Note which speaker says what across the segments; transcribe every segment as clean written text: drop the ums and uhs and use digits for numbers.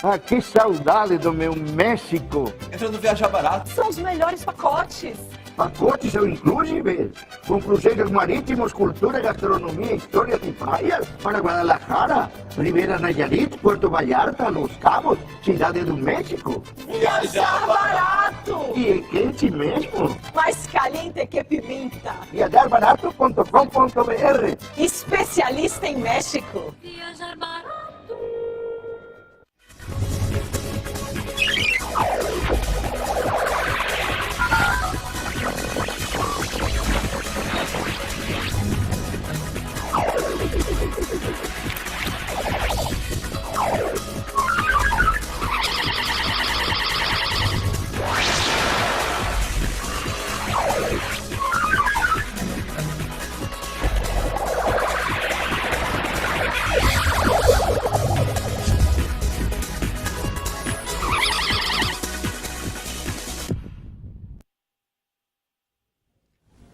Speaker 1: Ah, que saudade do meu México.
Speaker 2: Entrando no Viajar Barato.
Speaker 3: São os melhores pacotes.
Speaker 1: Pacotes ao inclusive, com cruzeiros marítimos, cultura, gastronomia, história de praias, para Guadalajara, Ribeira Nayarit, Puerto Vallarta, Los Cabos, Cidade do México.
Speaker 3: Viajar barato!
Speaker 1: E é quente mesmo.
Speaker 3: Mais caliente que pimenta.
Speaker 1: Viajarbarato.com.br.
Speaker 3: Especialista em México.
Speaker 4: Viajar barato.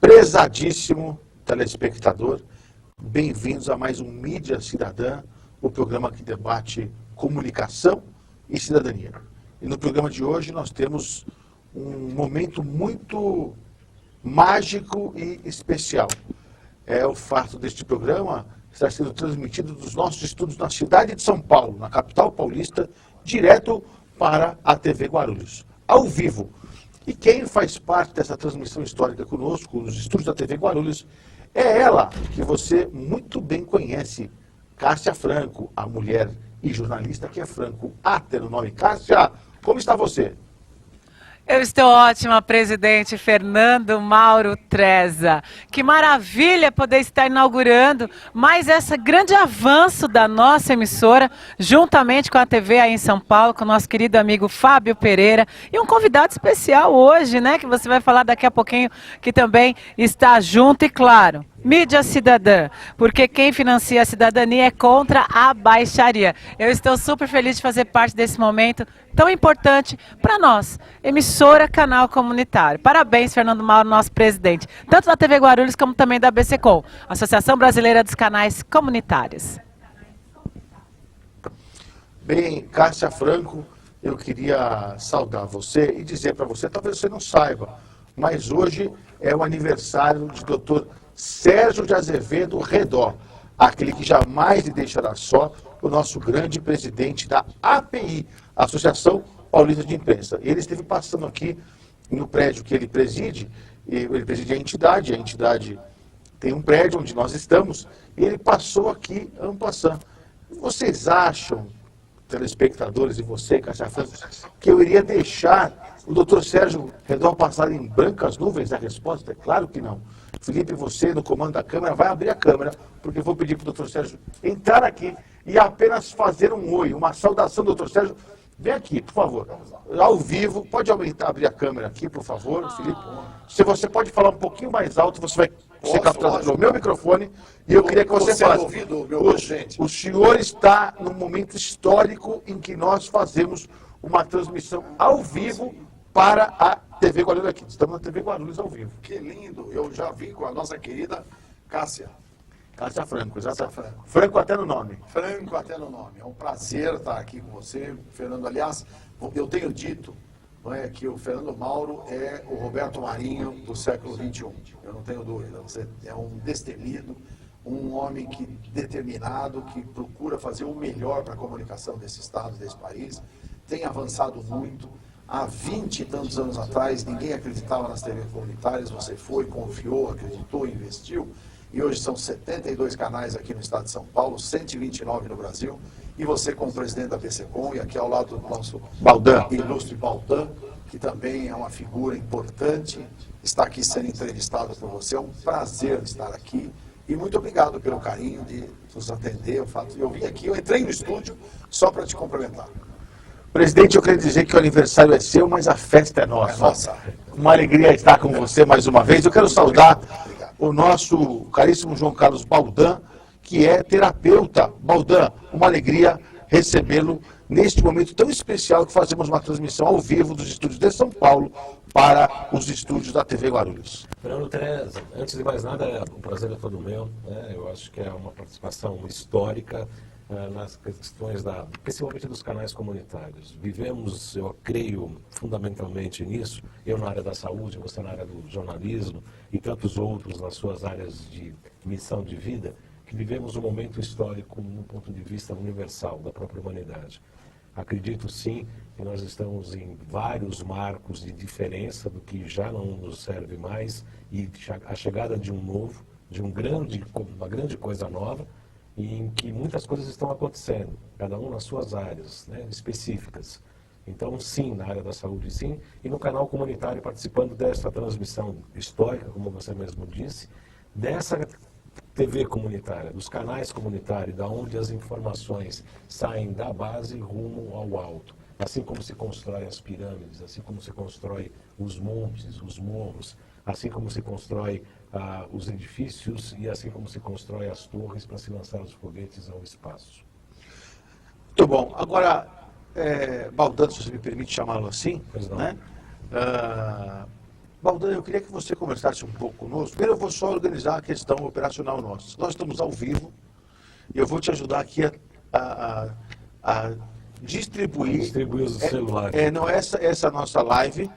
Speaker 5: Prezadíssimo telespectador, bem-vindos a mais um Mídia Cidadã, o programa que debate comunicação e cidadania. E no programa de hoje nós temos um momento muito mágico e especial. É o fato deste programa estar sendo transmitido dos nossos estúdios na cidade de São Paulo, na capital paulista, direto para a TV Guarulhos, ao vivo. E quem faz parte dessa transmissão histórica conosco, nos estúdios da TV Guarulhos, é ela, que você muito bem conhece, Cássia Franco, a mulher e jornalista que é Franco até no nome. Cássia, como está você?
Speaker 6: Eu estou ótima, presidente Fernando Mauro Treza. Que maravilha poder estar inaugurando mais esse grande avanço da nossa emissora, juntamente com a TV aí em São Paulo, com o nosso querido amigo Fábio Pereira. E um convidado especial hoje, né, que você vai falar daqui a pouquinho, que também está junto e, claro, Mídia Cidadã, porque quem financia a cidadania é contra a baixaria. Eu estou super feliz de fazer parte desse momento tão importante para nós, emissora, canal comunitário. Parabéns, Fernando Mauro, nosso presidente, tanto da TV Guarulhos como também da ABCCom, Associação Brasileira dos Canais Comunitários.
Speaker 5: Bem, Cássia Franco, eu queria saudar você e dizer para você, talvez você não saiba, mas hoje é o aniversário de Dr. Sérgio de Azevedo Redó, aquele que jamais lhe deixará só, o nosso grande presidente da API, Associação Paulista de Imprensa. Ele esteve passando aqui no prédio que ele preside a entidade tem um prédio onde nós estamos, e ele passou aqui en passant. Vocês acham, telespectadores e você, Cássia Franco, que eu iria deixar o doutor Sérgio Redó passar em brancas nuvens? A resposta é claro que não. Felipe, você no comando da câmera vai abrir a câmera, porque eu vou pedir para o doutor Sérgio entrar aqui e apenas fazer um oi, uma saudação, doutor Sérgio. Vem aqui, por favor, ao vivo. Pode abrir a câmera aqui, por favor, Felipe. Se você pode falar um pouquinho mais alto, você vai ser captado pelo meu microfone, e eu queria que você falasse. O senhor está num momento histórico em que nós fazemos uma transmissão ao vivo para a TV Guarulhos aqui. Estamos na TV Guarulhos ao vivo.
Speaker 7: Que lindo! Eu já vim com a nossa querida Cássia.
Speaker 5: Cássia Franco, exatamente. Franco até no nome.
Speaker 7: Franco até no nome. É um prazer estar aqui com você, Fernando. Aliás, eu tenho dito, não é, que o Fernando Mauro é o Roberto Marinho do século XXI. Eu não tenho dúvida. Você é um destemido, um homem determinado, que procura fazer o melhor para a comunicação desse estado, desse país. Tem avançado muito. Há 20 e tantos anos atrás, ninguém acreditava nas TVs comunitárias. Você foi, confiou, acreditou, investiu. E hoje são 72 canais aqui no estado de São Paulo, 129 no Brasil. E você, como presidente da ABCCom, e aqui ao lado do nosso ilustre Baldan, que também é uma figura importante, está aqui sendo entrevistado por você. É um prazer estar aqui. E muito obrigado pelo carinho de nos atender. O fato de eu vim aqui, eu entrei no estúdio só para te cumprimentar.
Speaker 5: Presidente, eu quero dizer que o aniversário é seu, mas a festa é nossa.
Speaker 7: É nossa.
Speaker 5: Uma alegria estar com você mais uma vez. Eu quero saudar o nosso caríssimo João Carlos Baldan, que é terapeuta. Baldan, uma alegria recebê-lo neste momento tão especial que fazemos uma transmissão ao vivo dos estúdios de São Paulo para os estúdios da TV Guarulhos.
Speaker 8: Fernando Treza, antes de mais nada, o prazer é todo meu, né? Eu acho que é uma participação histórica.
Speaker 2: nas questões principalmente dos canais comunitários. Vivemos, eu creio, fundamentalmente nisso, eu na área da saúde, você na área do jornalismo e tantos outros nas suas áreas de missão de vida, que vivemos um momento histórico no ponto de vista universal da própria humanidade. Acredito sim que nós estamos em vários marcos de diferença do que já não nos serve mais e a chegada de um novo, de uma grande coisa nova, e em que muitas coisas estão acontecendo, cada um nas suas áreas, né, específicas. Então, sim, na área da saúde, sim, e no canal comunitário, participando dessa transmissão histórica, como você mesmo disse, dessa TV comunitária, dos canais comunitários, da onde as informações saem da base rumo ao alto. Assim como se constrói as pirâmides, assim como se constrói os montes, os morros, assim como se constrói os edifícios e assim como se constrói as torres para se lançar os foguetes ao espaço.
Speaker 5: Muito bom. Agora, Baldan, se você me permite chamá-lo assim,
Speaker 2: Pois não.
Speaker 5: né? Baldan, eu queria que você conversasse um pouco conosco. Primeiro eu vou só organizar a questão operacional nossa. Nós estamos ao vivo e eu vou te ajudar aqui a distribuir
Speaker 2: Os celulares.
Speaker 5: não, essa nossa live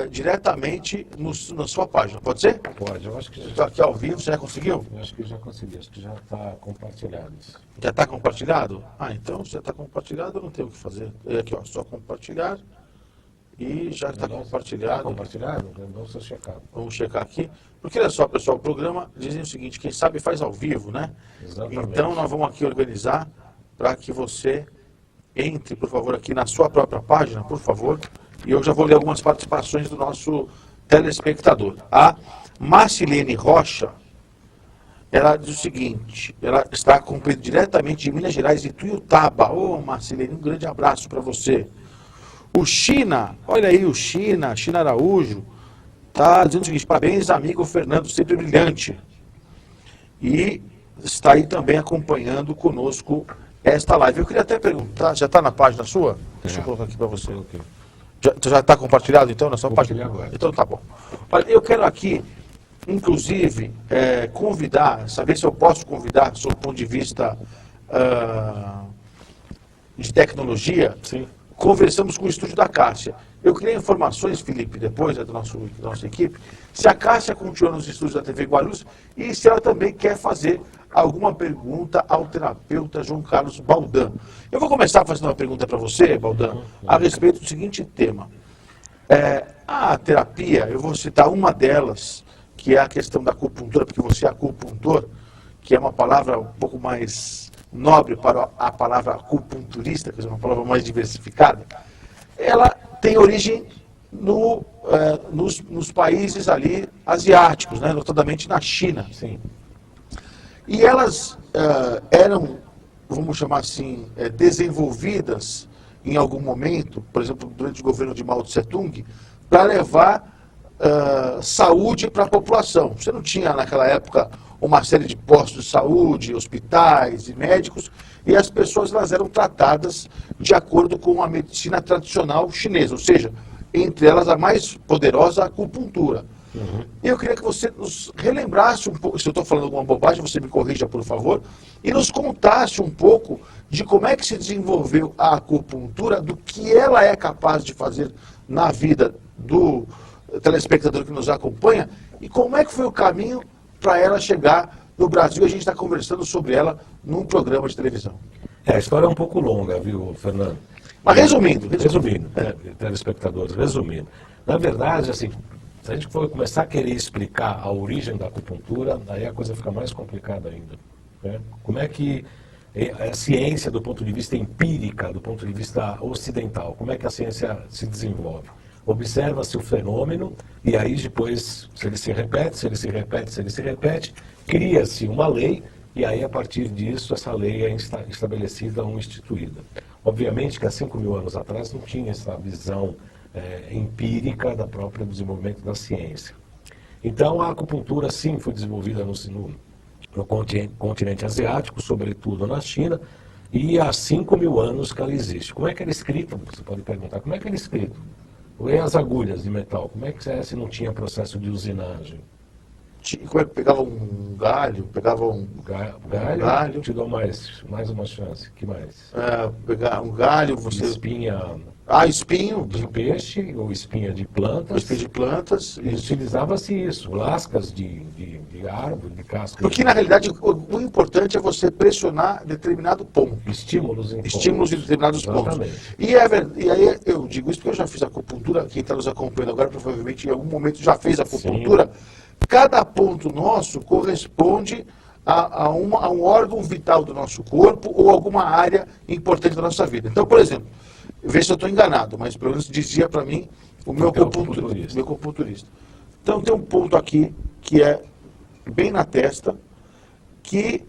Speaker 5: diretamente na sua página. Pode ser?
Speaker 2: Pode, eu acho que
Speaker 5: Estou aqui ao vivo, você já conseguiu?
Speaker 2: acho que já consegui, acho que já está compartilhado isso.
Speaker 5: Já está compartilhado? Então, se já está compartilhado, eu não tenho o que fazer. Aqui, ó, só compartilhar. E já está compartilhado.
Speaker 2: Está compartilhado? Vamos checar.
Speaker 5: Vamos checar aqui. Porque olha só, pessoal, o programa dizem o seguinte, quem sabe faz ao vivo, né?
Speaker 2: Exatamente.
Speaker 5: Então nós vamos aqui organizar para que você entre, por favor, aqui na sua própria página, por favor. E eu já vou ler algumas participações do nosso telespectador. A Marcilene Rocha, ela diz o seguinte, ela está acompanhando diretamente de Minas Gerais, de Tuiutaba. Ô, Marcilene, um grande abraço para você. O China, olha aí o China Araújo, está dizendo o seguinte, parabéns, amigo Fernando, sempre brilhante. E está aí também acompanhando conosco esta live. Eu queria até perguntar, já está na página sua? Deixa eu colocar aqui para você.
Speaker 2: Ok.
Speaker 5: Já está compartilhado então na sua página?
Speaker 2: Agora.
Speaker 5: Então tá bom. Olha, eu quero aqui, inclusive, convidar, saber se eu posso convidar, sob o ponto de vista de tecnologia.
Speaker 2: Sim.
Speaker 5: Conversamos com o estúdio da Cássia. Eu queria informações, Felipe, depois da nossa equipe, se a Cássia continua nos estúdios da TV Guarulhos e se ela também quer fazer alguma pergunta ao terapeuta João Carlos Baldan. Eu vou começar fazendo uma pergunta para você, Baldan, a respeito do seguinte tema. A terapia, eu vou citar uma delas, que é a questão da acupuntura, porque você é acupuntor, que é uma palavra um pouco mais nobre para a palavra acupunturista, que é uma palavra mais diversificada. Ela tem origem nos países ali asiáticos, né, notadamente na China.
Speaker 2: Sim.
Speaker 5: E elas eram, vamos chamar assim, desenvolvidas em algum momento, por exemplo, durante o governo de Mao Tse-tung, para levar saúde para a população. Você não tinha naquela época uma série de postos de saúde, hospitais e médicos, e as pessoas elas eram tratadas de acordo com a medicina tradicional chinesa, ou seja, entre elas a mais poderosa, a acupuntura. Uhum. Eu queria que você nos relembrasse um pouco, se eu estou falando alguma bobagem, você me corrija, por favor, e nos contasse um pouco de como é que se desenvolveu a acupuntura, do que ela é capaz de fazer na vida do telespectador que nos acompanha, e como é que foi o caminho para ela chegar no Brasil. A gente está conversando sobre ela num programa de televisão.
Speaker 2: A história é um pouco longa, viu, Fernando?
Speaker 5: Mas resumindo,
Speaker 2: telespectadores, resumindo. Na verdade, assim, se a gente for começar a querer explicar a origem da acupuntura, aí a coisa fica mais complicada ainda. Né? Como é que a ciência, do ponto de vista empírica, do ponto de vista ocidental, como é que a ciência se desenvolve? Observa-se o fenômeno e aí depois, se ele se repete, cria-se uma lei e aí a partir disso essa lei é estabelecida ou instituída. Obviamente que há 5.000 anos atrás não tinha essa visão empírica da própria desenvolvimento da ciência. Então a acupuntura sim foi desenvolvida no continente asiático, sobretudo na China, e há 5.000 anos que ela existe. Como é que era escrito? Você pode perguntar, como é que era escrito? E as agulhas de metal, como é que é se não tinha processo de usinagem?
Speaker 5: Como é que pegava um galho, pegava um
Speaker 2: Galho, te dou mais uma chance. Que mais?
Speaker 5: pegar um galho, você.
Speaker 2: Espinha
Speaker 5: Espinho,
Speaker 2: de peixe ou espinha de plantas.
Speaker 5: espinho de plantas.
Speaker 2: E utilizava-se isso, lascas de árvore, de casca.
Speaker 5: Porque na realidade o importante é você pressionar determinado ponto.
Speaker 2: Estímulos em
Speaker 5: Estímulos em
Speaker 2: pontos.
Speaker 5: determinados
Speaker 2: Exatamente.
Speaker 5: pontos. E aí eu digo isso porque eu já fiz acupuntura, quem está nos acompanhando agora provavelmente em algum momento já fez acupuntura. Cada ponto nosso corresponde a um órgão vital do nosso corpo ou alguma área importante da nossa vida. Então, por exemplo, vê se eu estou enganado, mas pelo menos dizia para mim o meu acupunturista. Então tem um ponto aqui que é bem na testa, que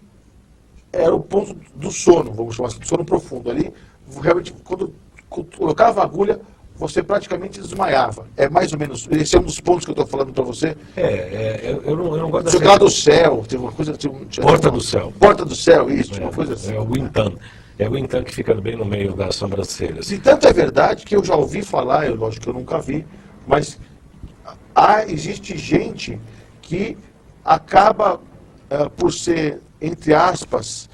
Speaker 5: era o ponto do sono, vamos chamar assim, do sono profundo. Ali, realmente, quando colocava a agulha, você praticamente desmaiava. É mais ou menos, esse é um dos pontos que eu estou falando para você.
Speaker 2: Eu não gosto
Speaker 5: Jogar lá do céu, tem uma coisa...
Speaker 2: Porta do céu.
Speaker 5: Porta do céu, isso, uma coisa assim.
Speaker 2: É o Wintan. É o Wintan que fica bem no meio das sobrancelhas.
Speaker 5: E tanto é verdade que eu já ouvi falar, lógico que eu nunca vi, mas existe gente que acaba por ser, entre aspas,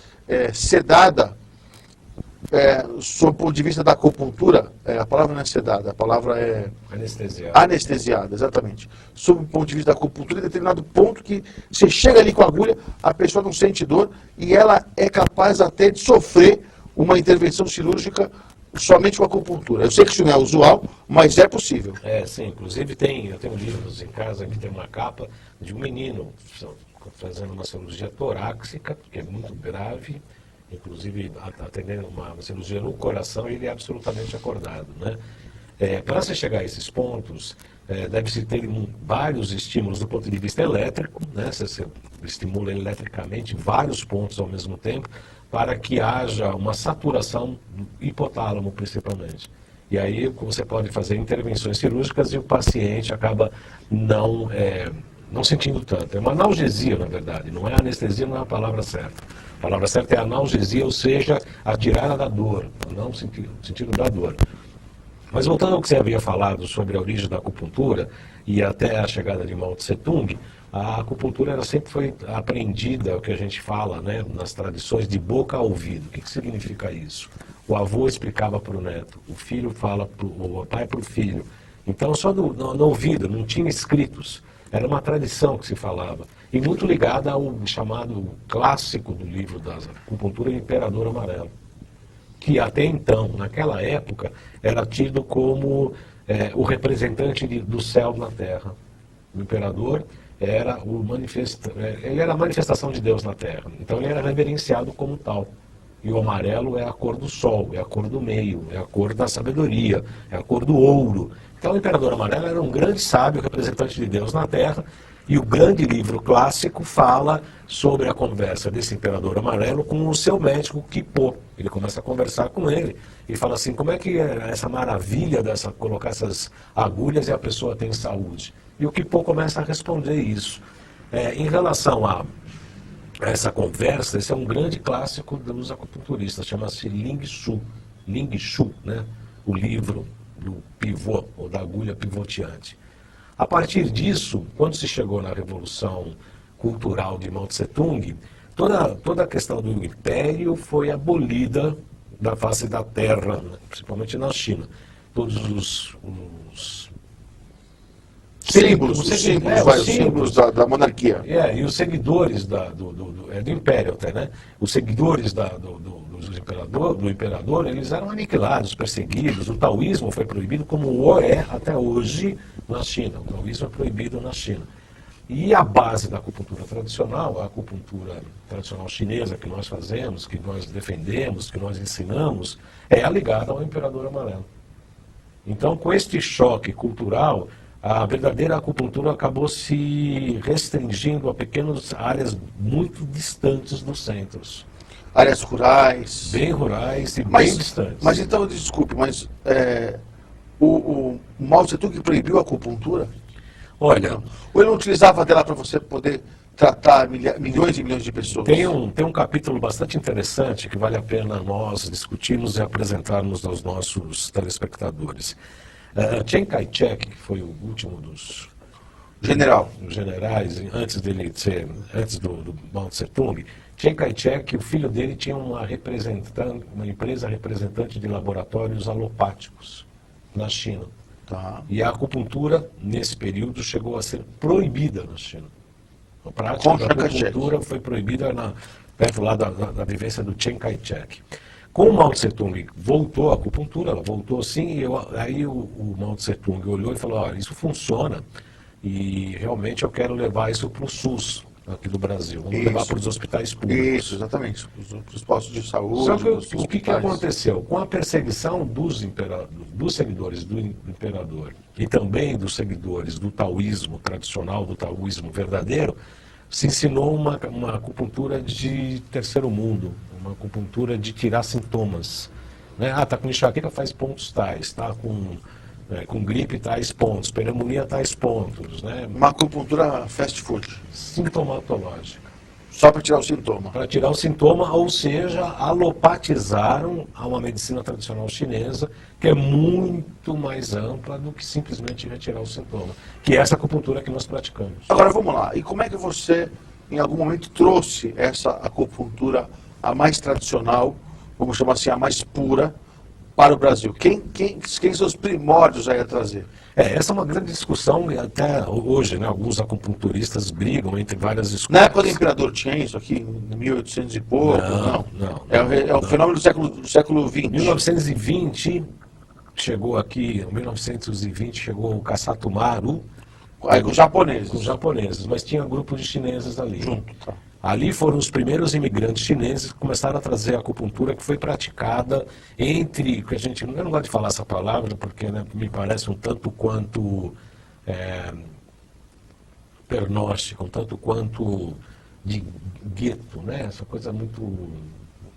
Speaker 5: sedada, sob o ponto de vista da acupuntura, a palavra não é sedada, a palavra é... Anestesiada, exatamente. Sob o ponto de vista da acupuntura, em determinado ponto que você chega ali com a agulha, a pessoa não sente dor e ela é capaz até de sofrer uma intervenção cirúrgica somente com acupuntura. Eu sei que isso não é usual, mas é possível.
Speaker 2: Sim, inclusive eu tenho livros em casa que tem uma capa de um menino fazendo uma cirurgia torácica, que é muito grave, inclusive atendendo uma cirurgia no coração, e ele é absolutamente acordado, né? Para se chegar a esses pontos, deve-se ter vários estímulos do ponto de vista elétrico, né? Você estimula eletricamente vários pontos ao mesmo tempo, para que haja uma saturação do hipotálamo, principalmente. E aí você pode fazer intervenções cirúrgicas e o paciente acaba não sentindo tanto. É uma analgesia, na verdade, não é anestesia, não é a palavra certa. A palavra certa é analgesia, ou seja, a tirada da dor, não o sentido da dor. Mas voltando ao que você havia falado sobre a origem da acupuntura e até a chegada de Mao Tse Tung, a acupuntura sempre foi aprendida, o que a gente fala, né, nas tradições, de boca a ouvido. O que significa isso? O avô explicava para o neto, o filho fala o pai para o filho. Então só no ouvido, não tinha escritos. Era uma tradição que se falava. E muito ligada ao chamado clássico do livro da acupuntura, o Imperador Amarelo, que até então, naquela época, era tido como o representante do céu na terra. O imperador era ele era a manifestação de Deus na terra. Então ele era reverenciado como tal. E o amarelo é a cor do sol, é a cor do meio, é a cor da sabedoria, é a cor do ouro. Então o Imperador Amarelo era um grande sábio, representante de Deus na terra, e o grande livro clássico fala sobre a conversa desse Imperador Amarelo com o seu médico Qipô. Ele começa a conversar com ele e fala assim, como é que é essa maravilha colocar essas agulhas e a pessoa tem saúde? E o Qipô começa a responder isso. Em relação a essa conversa, esse é um grande clássico dos acupunturistas, chama-se Ling Shu, né? O livro do pivô, ou da agulha pivoteante. A partir disso, quando se chegou na Revolução Cultural de Mao Tse Tung, toda a questão do império foi abolida da face da terra, né? Principalmente na China. Todos os
Speaker 5: símbolos da monarquia.
Speaker 2: E os seguidores do império até, né? Os seguidores do imperador, eles eram aniquilados, perseguidos. O taoísmo foi proibido, como o é até hoje na China. O taoísmo é proibido na China. E a base da acupuntura tradicional, a acupuntura tradicional chinesa que nós fazemos, que nós defendemos, que nós ensinamos, é ligada ao Imperador Amarelo. Então, com este choque cultural, a verdadeira acupuntura acabou se restringindo a pequenas áreas muito distantes dos centros.
Speaker 5: Áreas rurais.
Speaker 2: Bem rurais e bem distantes.
Speaker 5: Mas então, desculpe, mas o Mao Tse Tung proibiu a acupuntura?
Speaker 2: Olha...
Speaker 5: Ou ele não utilizava dela para você poder tratar milhões e milhões de pessoas?
Speaker 2: Tem um capítulo bastante interessante que vale a pena nós discutirmos e apresentarmos aos nossos telespectadores. Chiang Kai-shek, que foi o último
Speaker 5: General.
Speaker 2: os generais, antes do Mao Tse Tung, Chiang Kai-shek, o filho dele tinha uma empresa representante de laboratórios alopáticos na China.
Speaker 5: Tá.
Speaker 2: E a acupuntura, nesse período, chegou a ser proibida na China. A prática
Speaker 5: Com
Speaker 2: da
Speaker 5: Chiang Kai-shek.
Speaker 2: acupuntura foi proibida perto lá da vivência do Chiang Kai-shek. Com o Mao Tse-tung voltou a acupuntura, ela voltou sim, e aí o Mao Tse-tung olhou e falou, olha, isso funciona e realmente eu quero levar isso para o SUS aqui do Brasil, vamos levar para os hospitais públicos.
Speaker 5: Isso, exatamente. Para os postos de saúde.
Speaker 2: Só que
Speaker 5: os
Speaker 2: o que
Speaker 5: hospitais.
Speaker 2: aconteceu? Com a perseguição dos seguidores do imperador e também dos seguidores do taoísmo tradicional, do taoísmo verdadeiro, se ensinou uma acupuntura de terceiro mundo, uma acupuntura de tirar sintomas. Né? Tá com enxaqueca, faz pontos tais, tá com gripe, tais pontos, pneumonia, tais pontos. Né?
Speaker 5: Uma acupuntura fast food.
Speaker 2: Sintomatológica.
Speaker 5: Só para tirar o sintoma.
Speaker 2: Para tirar o sintoma, ou seja, alopatizaram a uma medicina tradicional chinesa, que é muito mais ampla do que simplesmente retirar o sintoma, que é essa acupuntura que nós praticamos.
Speaker 5: Agora vamos lá. E como é que você, em algum momento, trouxe essa acupuntura, a mais tradicional, vamos chamar assim, a mais pura, para o Brasil? Quem são os primórdios aí a trazer?
Speaker 2: Essa é uma grande discussão, e até hoje, né, alguns acupunturistas brigam entre várias escolas.
Speaker 5: Na época do imperador tinha isso aqui, em 1800 e pouco?
Speaker 2: Não.
Speaker 5: É o fenômeno do século XX.
Speaker 2: Em 1920 chegou aqui, em 1920 chegou o Kassato Maru,
Speaker 5: Aí com os japoneses.
Speaker 2: com os japoneses, mas tinha grupo de chineses ali.
Speaker 5: Junto, tá.
Speaker 2: Ali foram os primeiros imigrantes chineses que começaram a trazer a acupuntura que foi praticada entre, que eu não gosto de falar essa palavra porque, né, me parece um tanto quanto pernóstico, um tanto quanto de gueto, né? Essa coisa muito,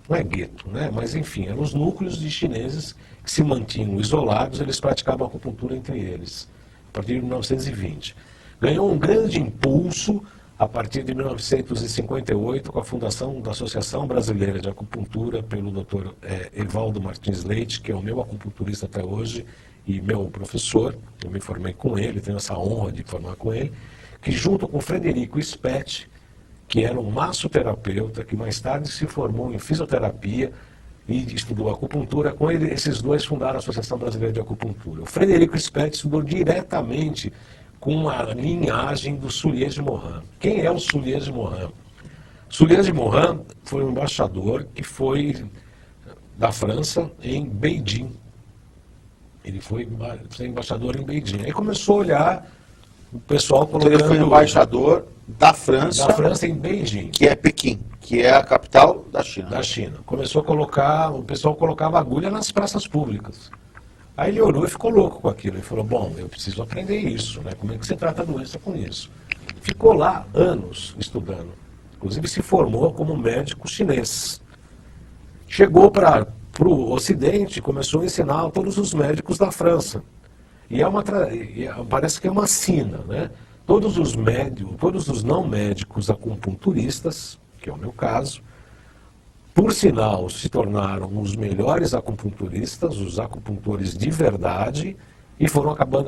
Speaker 2: não é gueto, né? Mas enfim, eram os núcleos de chineses que se mantinham isolados, eles praticavam acupuntura entre eles, a partir de 1920. Ganhou um grande impulso a partir de 1958, com a fundação da Associação Brasileira de Acupuntura, pelo Dr. Evaldo Martins Leite, que é o meu acupunturista até hoje e meu professor. Eu me formei com ele, tenho essa honra de formar com ele, que junto com Frederico Spetti, que era um massoterapeuta, que mais tarde se formou em fisioterapia e estudou acupuntura, com ele, esses dois fundaram a Associação Brasileira de Acupuntura. O Frederico Spetti estudou diretamente com a linhagem do Soulier de Morin. Quem é o Soulier de Morin? Soulier de Morin foi um embaixador que foi da França em Beijing. Ele foi embaixador em Beijing. Aí começou a olhar o pessoal
Speaker 5: Então
Speaker 2: colocando...
Speaker 5: ele foi embaixador da França
Speaker 2: em Beijing.
Speaker 5: que é Pequim, que é a capital da China.
Speaker 2: Da China. Começou a colocar, o pessoal colocava agulha nas praças públicas. Aí ele olhou e ficou louco com aquilo. Ele falou, bom, eu preciso aprender isso, né? Como é que você trata a doença com isso? Ficou lá anos estudando. Inclusive se formou como médico chinês. Chegou para o Ocidente e começou a ensinar a todos os médicos da França. E parece que é uma sina, né? Todos os não médicos acupunturistas, que é o meu caso, por sinal, se tornaram os melhores acupunturistas, os acupuntores de verdade, e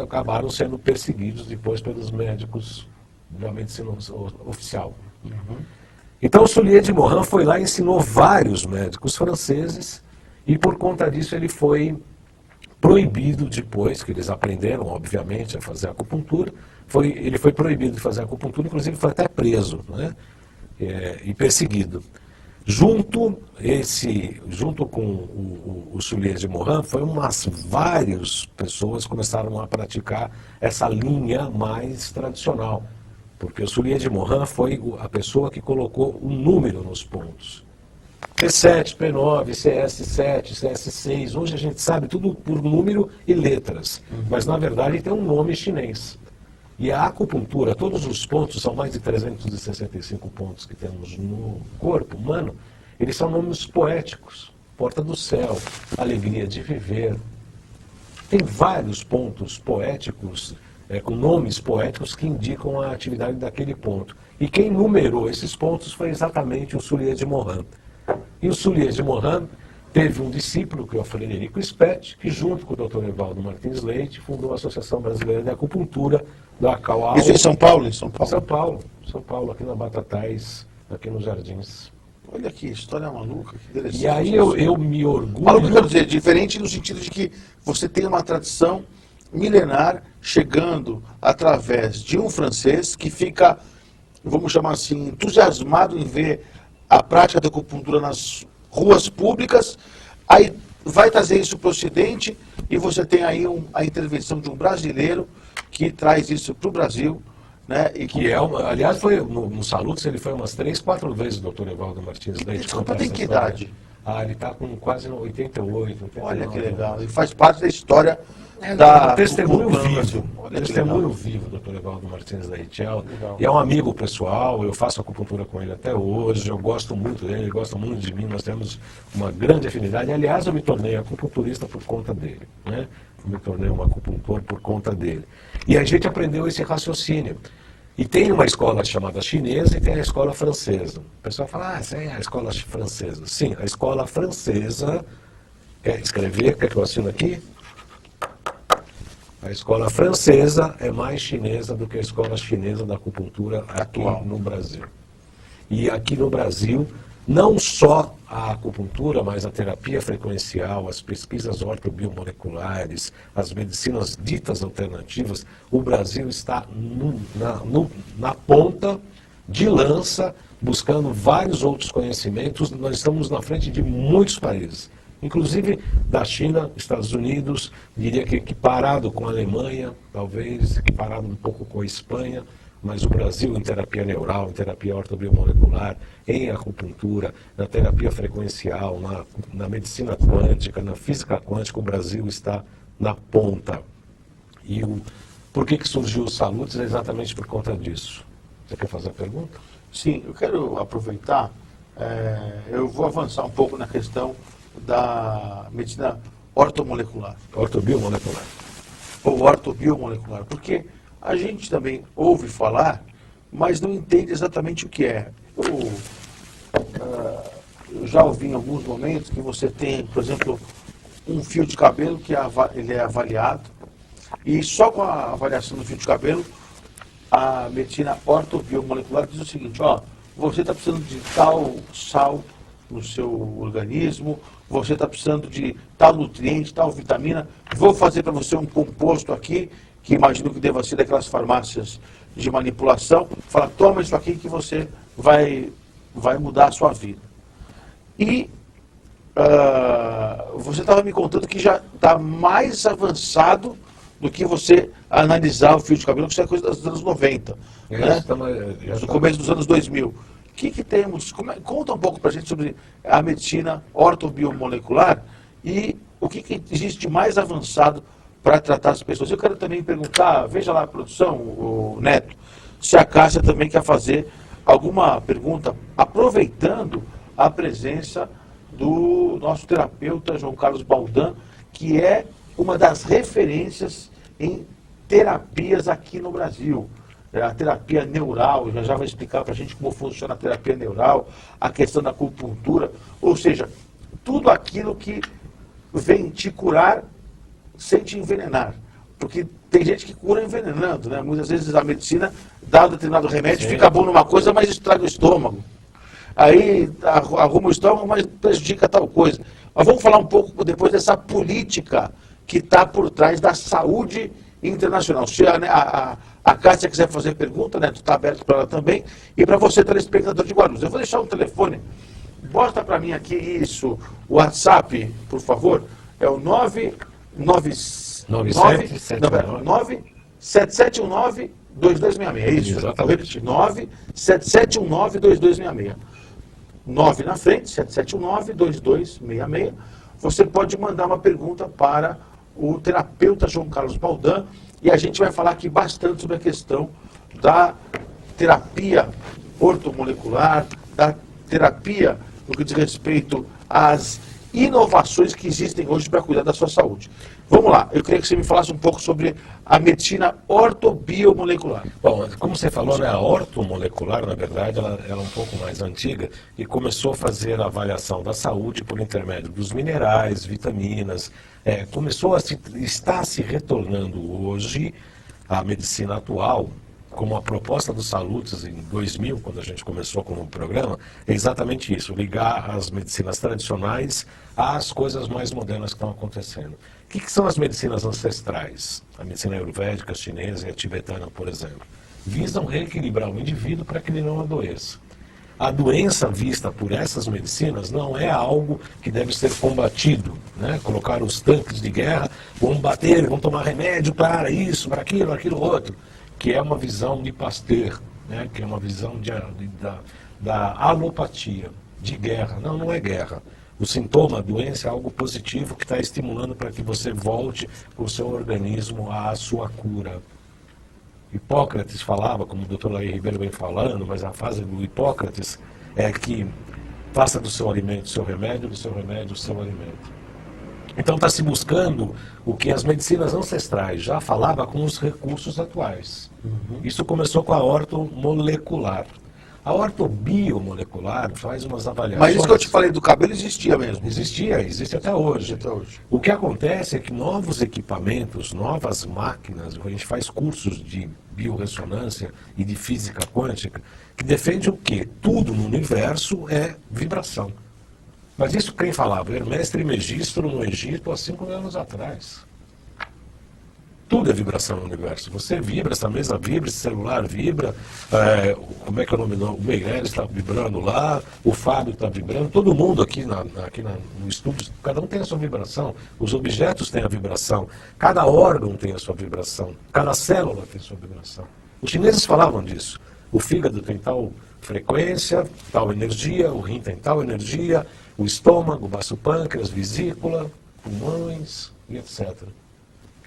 Speaker 2: acabaram sendo perseguidos depois pelos médicos da medicina oficial. Então o Soulier de Morin foi lá e ensinou vários médicos franceses, e por conta disso ele foi proibido depois, que eles aprenderam, obviamente, a fazer acupuntura, ele foi proibido de fazer acupuntura, inclusive foi até preso, né? E perseguido. Junto com o Soulier de Morin, várias pessoas começaram a praticar essa linha mais tradicional. Porque o Soulier de Morin foi a pessoa que colocou um número nos pontos. P7, P9, CS7, CS6, hoje a gente sabe tudo por número e letras. Mas na verdade tem um nome chinês. E a acupuntura, todos os pontos, são mais de 365 pontos que temos no corpo humano, eles são nomes poéticos. Porta do céu, alegria de viver. Tem vários pontos poéticos, com nomes poéticos que indicam a atividade daquele ponto. E quem numerou esses pontos foi exatamente o Soulier de Morin. E o Soulier de Morin teve um discípulo, que é o Frederico Spetti, que junto com o Dr. Evaldo Martins Leite fundou a Associação Brasileira de Acupuntura, da qual
Speaker 5: Isso em São Paulo? Em São Paulo.
Speaker 2: São Paulo, aqui na Batatais, aqui nos Jardins.
Speaker 5: Olha que história maluca, que interessante.
Speaker 2: E aí eu me orgulho...
Speaker 5: Maluco, quero dizer, diferente no sentido de que você tem uma tradição milenar chegando através de um francês que fica, vamos chamar assim, entusiasmado em ver a prática da acupuntura nas ruas públicas, aí vai trazer isso para o Ocidente e você tem aí a intervenção de um brasileiro que traz isso para o Brasil, né? E
Speaker 2: Que é uma, aliás, foi no Salutos, ele foi umas 3, 4 vezes o Dr. Evaldo Martins Leite.
Speaker 5: Desculpa,
Speaker 2: contar
Speaker 5: tem
Speaker 2: essa
Speaker 5: que
Speaker 2: história.
Speaker 5: idade?
Speaker 2: Ele está com quase 88, 89.
Speaker 5: Olha que legal, e faz parte da história
Speaker 2: Um
Speaker 5: da
Speaker 2: testemunho
Speaker 5: acupuntura no
Speaker 2: vivo,
Speaker 5: Brasil. Olha que
Speaker 2: testemunho
Speaker 5: legal.
Speaker 2: vivo, Dr. Evaldo Martins Leite. E é um amigo pessoal, eu faço acupuntura com ele até hoje, eu gosto muito dele, ele gosta muito de mim, nós temos uma grande afinidade. Aliás, eu me tornei acupunturista por conta dele, né? Eu me tornei um acupuntor por conta dele. E a gente aprendeu esse raciocínio. E tem uma escola chamada chinesa e tem a escola francesa. O pessoal fala, essa é a escola francesa. Sim, a escola francesa, quer escrever, quer que eu assine aqui? A escola francesa é mais chinesa do que a escola chinesa da acupuntura aqui no Brasil. E aqui no Brasil, não só a acupuntura, mas a terapia frequencial, as pesquisas ortobiomoleculares, as medicinas ditas alternativas, o Brasil está na ponta de lança, buscando vários outros conhecimentos. Nós estamos na frente de muitos países, inclusive da China, Estados Unidos, diria que equiparado com a Alemanha, talvez equiparado um pouco com a Espanha, mas o Brasil em terapia neural, em terapia ortobiomolecular, em acupuntura, na terapia frequencial, na medicina quântica, na física quântica, o Brasil está na ponta. E por que surgiu o Salutos? É exatamente por conta disso. Você quer fazer a pergunta?
Speaker 5: Sim, eu quero aproveitar, eu vou avançar um pouco na questão da medicina ortomolecular.
Speaker 2: Ortobiomolecular.
Speaker 5: Ou ortobiomolecular, porque a gente também ouve falar, mas não entende exatamente o que é. Eu já ouvi em alguns momentos que você tem, por exemplo, um fio de cabelo que ele é avaliado, e só com a avaliação do fio de cabelo, a medicina ortobiomolecular diz o seguinte, você está precisando de tal sal no seu organismo, você está precisando de tal nutriente, tal vitamina, vou fazer para você um composto aqui, que imagino que deva ser daquelas farmácias de manipulação, fala, toma isso aqui que você vai mudar a sua vida. E você estava me contando que já está mais avançado do que você analisar o fio de cabelo, que isso é coisa dos anos 90, né? No começo dos anos 2000. O que temos? Conta um pouco para a gente sobre a medicina ortobiomolecular e o que existe de mais avançado para tratar as pessoas. Eu quero também perguntar, veja lá a produção, o Neto, se a Cássia também quer fazer alguma pergunta, aproveitando a presença do nosso terapeuta João Carlos Baldan, que é uma das referências em terapias aqui no Brasil. A terapia neural, já vai explicar para a gente como funciona a terapia neural, a questão da acupuntura, ou seja, tudo aquilo que vem te curar sem te envenenar. Porque tem gente que cura envenenando, né? Muitas vezes a medicina dá um determinado remédio, fica bom numa coisa, mas estraga o estômago. Aí arruma o estômago, mas prejudica tal coisa. Mas vamos falar um pouco depois dessa política que está por trás da saúde internacional. Se a Cássia quiser fazer pergunta, né, tu está aberto para ela também. E para você, telespectador de Guarulhos. Eu vou deixar um telefone. Bota para mim aqui isso, o WhatsApp, por favor. É o 97719-2266. É isso?
Speaker 2: Exatamente.
Speaker 5: 97719-2266. 9 na frente, 779-2266. Você pode mandar uma pergunta para o terapeuta João Carlos Baldan e a gente vai falar aqui bastante sobre a questão da terapia ortomolecular, da terapia no que diz respeito às inovações que existem hoje para cuidar da sua saúde. Vamos lá, eu queria que você me falasse um pouco sobre a medicina ortobiomolecular.
Speaker 2: Bom, como você falou, né, a ortomolecular, na verdade, ela é um pouco mais antiga e começou a fazer a avaliação da saúde por intermédio dos minerais, vitaminas. Está se retornando hoje a medicina atual, como a proposta do Salutes em 2000, quando a gente começou com o programa, é exatamente isso, ligar as medicinas tradicionais às coisas mais modernas que estão acontecendo. O que são as medicinas ancestrais? A medicina ayurvédica, chinesa e a tibetana, por exemplo. Visam reequilibrar o indivíduo para que ele não adoeça. A doença vista por essas medicinas não é algo que deve ser combatido, né? Colocar os tanques de guerra, vão bater, vão tomar remédio para isso, para aquilo outro, que é uma visão de Pasteur, né? Que é uma visão da alopatia, de guerra. Não, não é guerra. O sintoma, a doença, é algo positivo que está estimulando para que você volte o seu organismo à sua cura. Hipócrates falava, como o Dr. Laí Ribeiro vem falando, mas a fase do Hipócrates é que faça do seu alimento o seu remédio, do seu remédio o seu alimento. Então está se buscando o que as medicinas ancestrais já falavam com os recursos atuais. Isso começou com a ortomolecular. A ortobiomolecular faz umas avaliações...
Speaker 5: Mas isso que eu te falei do cabelo existia mesmo.
Speaker 2: Existe até hoje.
Speaker 5: Até hoje.
Speaker 2: O que acontece é que novos equipamentos, novas máquinas, a gente faz cursos de biorressonância e de física quântica, que defende o quê? Tudo no universo é vibração. Mas isso quem falava? Hermes Trismegisto no Egito há 5.000 anos atrás. Tudo é vibração no universo. Você vibra, essa mesa vibra, esse celular vibra, como é que é o nome? O Meirelles está vibrando lá, o Fábio está vibrando, todo mundo aqui no estúdio, cada um tem a sua vibração, os objetos têm a vibração, cada órgão tem a sua vibração, cada célula tem a sua vibração. Os chineses falavam disso. O fígado tem tal frequência, tal energia, o rim tem tal energia, o estômago, o baço pâncreas, vesícula, pulmões e etc.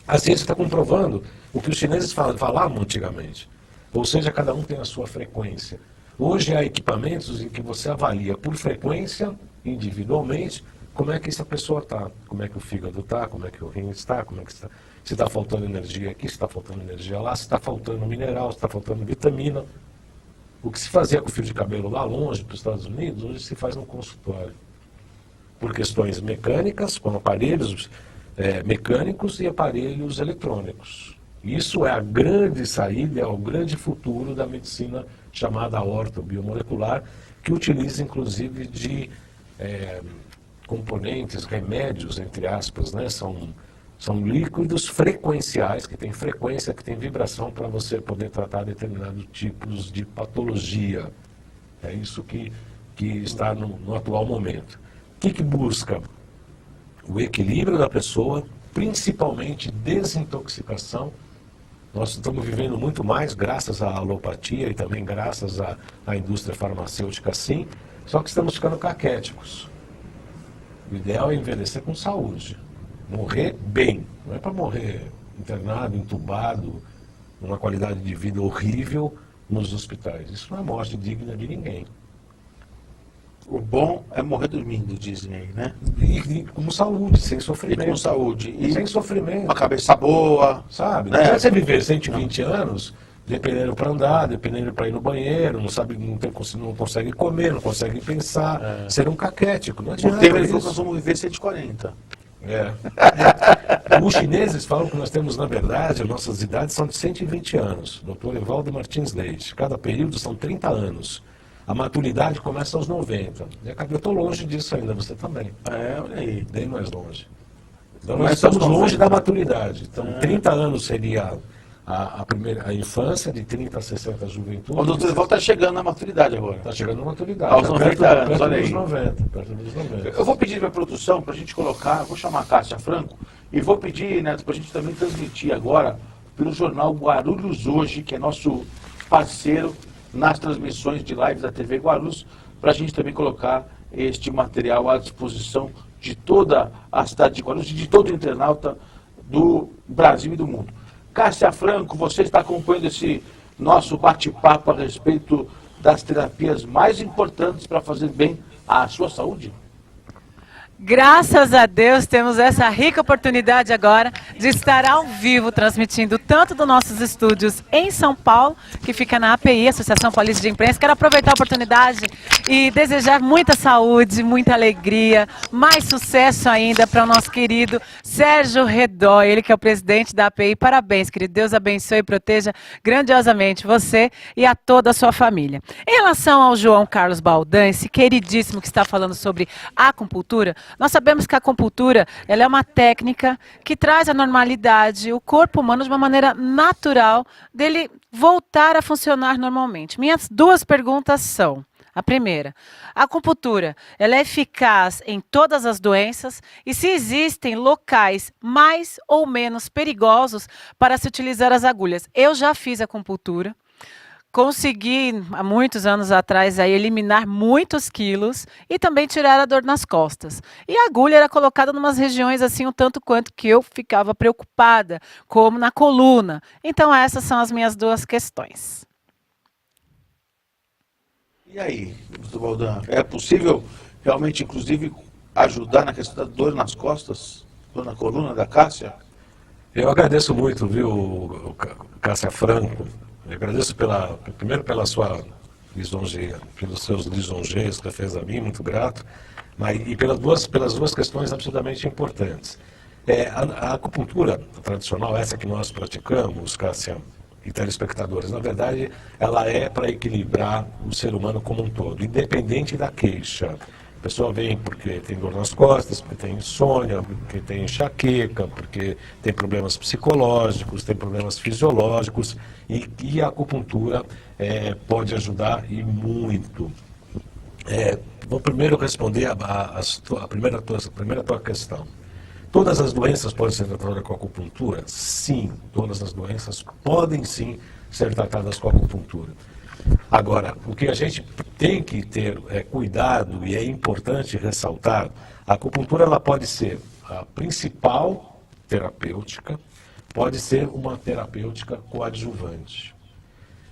Speaker 2: A ciência está comprovando o que os chineses falavam antigamente. Ou seja, cada um tem a sua frequência. Hoje há equipamentos em que você avalia por frequência, individualmente, como é que essa pessoa está, como é que o fígado está, como é que o rim está, como é que está, se está faltando energia aqui, se está faltando energia lá, se está faltando mineral, se está faltando vitamina. O que se fazia com o fio de cabelo lá longe, para os Estados Unidos, hoje se faz no consultório. Por questões mecânicas, com aparelhos mecânicos e aparelhos eletrônicos. Isso é a grande saída, é o grande futuro da medicina chamada ortobiomolecular, que utiliza inclusive de componentes, remédios, entre aspas, né? São líquidos frequenciais, que têm frequência, que têm vibração para você poder tratar determinados tipos de patologia. É isso que está no atual momento. O que busca? O equilíbrio da pessoa, principalmente desintoxicação. Nós estamos vivendo muito mais graças à alopatia e também graças à indústria farmacêutica, sim, só que estamos ficando caquéticos. O ideal é envelhecer com saúde, morrer bem, não é para morrer internado, entubado, numa qualidade de vida horrível nos hospitais. Isso não é morte digna de ninguém.
Speaker 5: O bom é morrer dormindo, dizem aí, né?
Speaker 2: E com saúde, sem sofrimento.
Speaker 5: E com saúde.
Speaker 2: E sem sofrimento.
Speaker 5: Uma cabeça boa.
Speaker 2: Sabe? Não adianta você viver 120 anos, dependendo para andar, dependendo para ir no banheiro, não consegue comer, não consegue pensar, ser um caquético. Não adianta.
Speaker 5: O tempo ele falou que nós vamos viver 140.
Speaker 2: Os chineses falam que nós temos, na verdade, as nossas idades são de 120 anos. Dr. Evaldo Martins Leite. Cada período são 30 anos. A maturidade começa aos 90. Eu estou longe disso ainda, você também.
Speaker 5: Olha aí.
Speaker 2: Bem mais longe. Então nós estamos longe da maturidade. Então 30 anos seria a infância, de 30 a 60 a juventude.
Speaker 5: O doutor Evaldo está chegando na maturidade agora.
Speaker 2: Está chegando na maturidade.
Speaker 5: Aos 90 anos, olha aí.
Speaker 2: Perto dos 90.
Speaker 5: Eu vou pedir para a produção, para a gente colocar, vou chamar a Cássia Franco, e vou pedir, Neto, para a gente também transmitir agora pelo jornal Guarulhos Hoje, que é nosso parceiro nas transmissões de lives da TV Guarulhos, para a gente também colocar este material à disposição de toda a cidade de Guarulhos e de todo o internauta do Brasil e do mundo. Cássia Franco, você está acompanhando esse nosso bate-papo a respeito das terapias mais importantes para fazer bem à sua saúde?
Speaker 6: Graças a Deus temos essa rica oportunidade agora de estar ao vivo transmitindo tanto dos nossos estúdios em São Paulo, que fica na API, Associação Paulista de Imprensa. Quero aproveitar a oportunidade e desejar muita saúde, muita alegria, mais sucesso ainda para o nosso querido Sérgio Redói, ele que é o presidente da API. Parabéns, querido. Deus abençoe e proteja grandiosamente você e a toda a sua família. Em relação ao João Carlos Baldan, esse queridíssimo que está falando sobre acupuntura, nós sabemos que a acupuntura ela é uma técnica que traz a normalidade, o corpo humano de uma maneira natural dele voltar a funcionar normalmente. Minhas duas perguntas são: a primeira, a acupuntura ela é eficaz em todas as doenças e se existem locais mais ou menos perigosos para se utilizar as agulhas? Eu já fiz acupuntura. Consegui, há muitos anos atrás, aí, eliminar muitos quilos e também tirar a dor nas costas. E a agulha era colocada em umas regiões assim, um tanto quanto que eu ficava preocupada, como na coluna. Então essas são as minhas duas questões.
Speaker 5: E aí, doutor Baldan, é possível realmente, inclusive, ajudar na questão da dor nas costas, dor na coluna da Cássia?
Speaker 2: Eu agradeço muito, viu, Cássia Franco. Eu agradeço primeiro pela sua lisonjeia, pelos seus lisonjeios que você fez a mim, muito grato, e pelas duas questões absolutamente importantes. A acupuntura tradicional, essa que nós praticamos, Cássia e telespectadores, na verdade, ela é para equilibrar o ser humano como um todo, independente da queixa. A pessoa vem porque tem dor nas costas, porque tem insônia, porque tem enxaqueca, porque tem problemas psicológicos, tem problemas fisiológicos, e a acupuntura pode ajudar e muito. Vou primeiro responder a primeira tua questão. Todas as doenças podem ser tratadas com acupuntura? Sim, todas as doenças podem sim ser tratadas com acupuntura. Agora, o que a gente tem que ter cuidado, e é importante ressaltar, a acupuntura ela pode ser a principal terapêutica, pode ser uma terapêutica coadjuvante.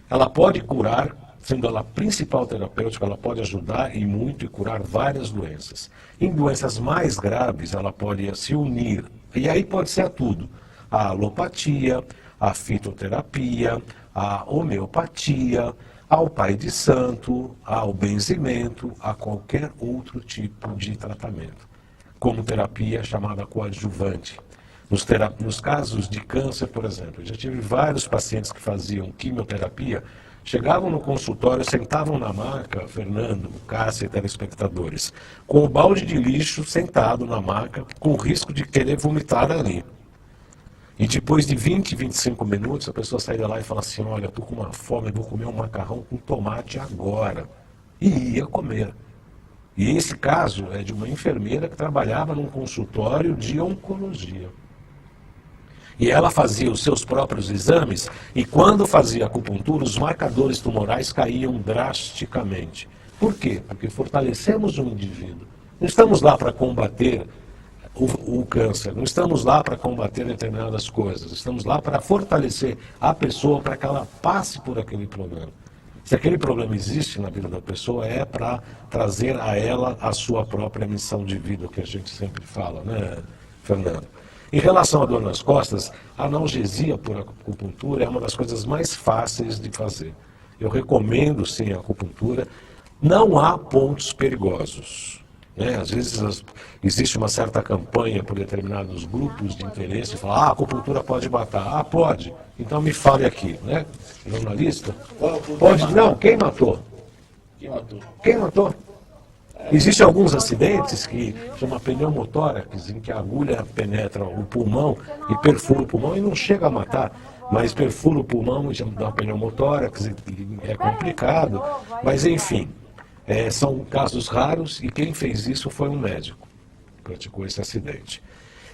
Speaker 2: Ela pode curar, sendo ela a principal terapêutica, ela pode ajudar e muito e curar várias doenças. Em doenças mais graves, ela pode se unir, e aí pode ser a tudo: a alopatia, a fitoterapia, a homeopatia, ao pai de santo, ao benzimento, a qualquer outro tipo de tratamento, como terapia chamada coadjuvante. Nos casos de câncer, por exemplo, eu já tive vários pacientes que faziam quimioterapia, chegavam no consultório, sentavam na maca, Fernando, Cássia e telespectadores, com o balde de lixo sentado na maca, com o risco de querer vomitar ali. E depois de 20, 25 minutos, a pessoa sai de lá e fala assim: olha, estou com uma fome, vou comer um macarrão com tomate agora. E ia comer. E esse caso é de uma enfermeira que trabalhava num consultório de oncologia. E ela fazia os seus próprios exames, e quando fazia acupuntura, os marcadores tumorais caíam drasticamente. Por quê? Porque fortalecemos o indivíduo. Não estamos lá para combater o câncer, não estamos lá para combater determinadas coisas, estamos lá para fortalecer a pessoa para que ela passe por aquele problema. Se aquele problema existe na vida da pessoa, é para trazer a ela a sua própria missão de vida, que a gente sempre fala, né, Fernando? Em relação à dor nas costas, a analgesia por acupuntura é uma das coisas mais fáceis de fazer. Eu recomendo sim a acupuntura. Não há pontos perigosos. Às vezes existe uma certa campanha por determinados grupos de interesse, falar: a acupuntura pode matar. Ah, pode. Então me fale aqui, né? Jornalista? Pode? Não, quem matou? Quem matou? Existem alguns acidentes que chama pneumotórax, em que a agulha penetra o pulmão e perfura o pulmão e não chega a matar, mas perfura o pulmão e dá pneumotórax, e é complicado, mas enfim. São casos raros e quem fez isso foi um médico que praticou esse acidente.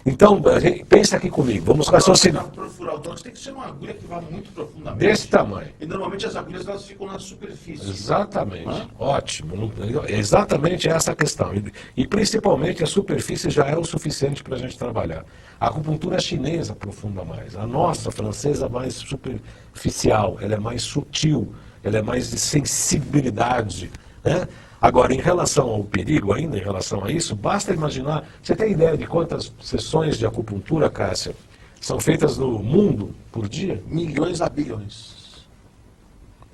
Speaker 2: Então, pensa aqui comigo, vamos raciocinar.
Speaker 5: Para furar o tórax tem que ser uma agulha que vá muito profundamente.
Speaker 2: Desse tamanho.
Speaker 5: E normalmente as agulhas elas ficam na superfície.
Speaker 2: Exatamente, ótimo. Exatamente essa a questão. E principalmente a superfície já é o suficiente para a gente trabalhar. A acupuntura chinesa aprofunda mais. A nossa francesa é mais superficial, ela é mais sutil, ela é mais de sensibilidade. Agora, em relação ao perigo, ainda em relação a isso, basta imaginar, você tem ideia de quantas sessões de acupuntura, Cássia, são feitas no mundo por dia?
Speaker 5: Milhões a bilhões.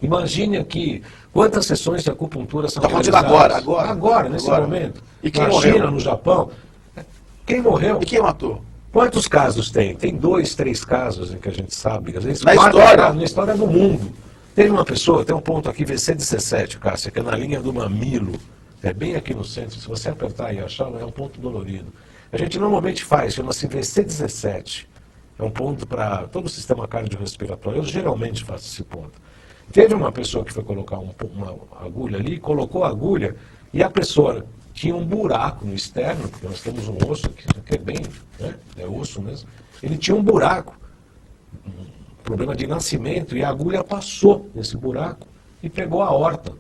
Speaker 2: Imagine aqui quantas sessões de acupuntura são
Speaker 5: Tá acontecendo
Speaker 2: realizadas.
Speaker 5: agora,
Speaker 2: nesse
Speaker 5: agora.
Speaker 2: momento.
Speaker 5: E quem
Speaker 2: na
Speaker 5: morreu?
Speaker 2: China, no Japão. Quem morreu?
Speaker 5: E quem matou?
Speaker 2: Quantos casos tem? Tem 2, 3 casos em que a gente sabe. Às vezes,
Speaker 5: Na
Speaker 2: 4
Speaker 5: história?
Speaker 2: casos, na história do mundo. Teve uma pessoa, tem um ponto aqui, VC17, Cássia, que é na linha do mamilo. É bem aqui no centro. Se você apertar e achar, é um ponto dolorido. A gente normalmente faz, chama-se VC17. É um ponto para todo o sistema cardiorrespiratório. Eu geralmente faço esse ponto. Teve uma pessoa que foi colocar uma agulha ali, colocou a agulha e a pessoa tinha um buraco no externo, porque nós temos um osso aqui, isso aqui é bem, né? É osso mesmo. Ele tinha um buraco, um problema de nascimento, e a agulha passou nesse buraco e pegou a aorta.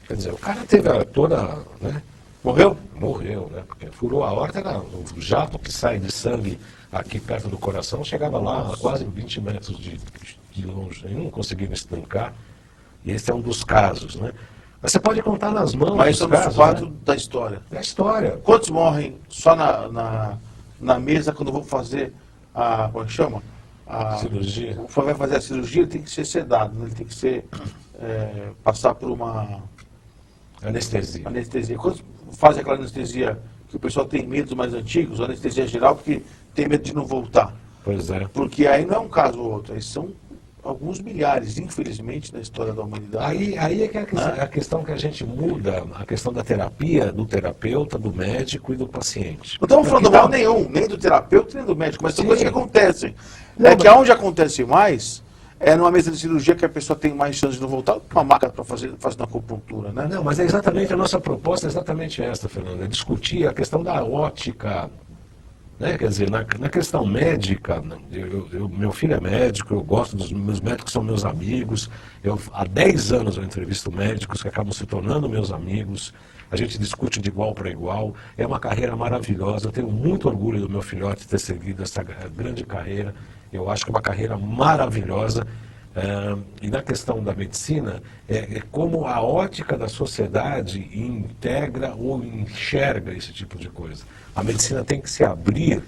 Speaker 2: Quer dizer, o cara teve toda, né?
Speaker 5: Morreu?
Speaker 2: Morreu, né? Porque furou a aorta, era o jato que sai de sangue aqui perto do coração, chegava lá a quase 20 metros de longe. Aí não conseguiram estancar. E esse é um dos casos, né? Mas você pode contar nas mãos.
Speaker 5: Mas
Speaker 2: os
Speaker 5: estamos no
Speaker 2: casos,
Speaker 5: quadro
Speaker 2: né?
Speaker 5: da história.
Speaker 2: É a história.
Speaker 5: Quantos morrem só na mesa quando vou fazer a. Como é que chama? A
Speaker 2: Cirurgia.
Speaker 5: Vai fazer a cirurgia, ele tem que ser sedado, né? Ele tem que ser. Passar por uma
Speaker 2: Anestesia.
Speaker 5: anestesia. Quando fazem aquela anestesia que o pessoal tem medo dos mais antigos, anestesia geral, porque tem medo de não voltar.
Speaker 2: Pois é.
Speaker 5: Porque aí não é um caso ou outro, aí são alguns milhares, infelizmente, na história da humanidade.
Speaker 2: Aí é que é a questão que a gente muda, a questão da terapia, do terapeuta, do médico e do paciente.
Speaker 5: Não estamos falando
Speaker 2: Porque
Speaker 5: mal nenhum, nem do terapeuta, nem do médico, mas são
Speaker 2: Sim.
Speaker 5: coisas que acontecem.
Speaker 2: Não,
Speaker 5: É que aonde acontece mais é numa mesa de cirurgia que a pessoa tem mais chance de não voltar, uma máquina para fazer uma acupuntura, né?
Speaker 2: Não, mas é exatamente a nossa proposta, é exatamente essa, Fernando, é discutir a questão da ótica, né? Quer dizer, na questão médica, meu filho é médico, eu gosto dos meus médicos, são meus amigos, há 10 anos eu entrevisto médicos que acabam se tornando meus amigos, a gente discute de igual para igual, é uma carreira maravilhosa, eu tenho muito orgulho do meu filhote ter seguido essa grande carreira, eu acho que é uma carreira maravilhosa. E na questão da medicina, é como a ótica da sociedade integra ou enxerga esse tipo de coisa. A medicina tem que se abrir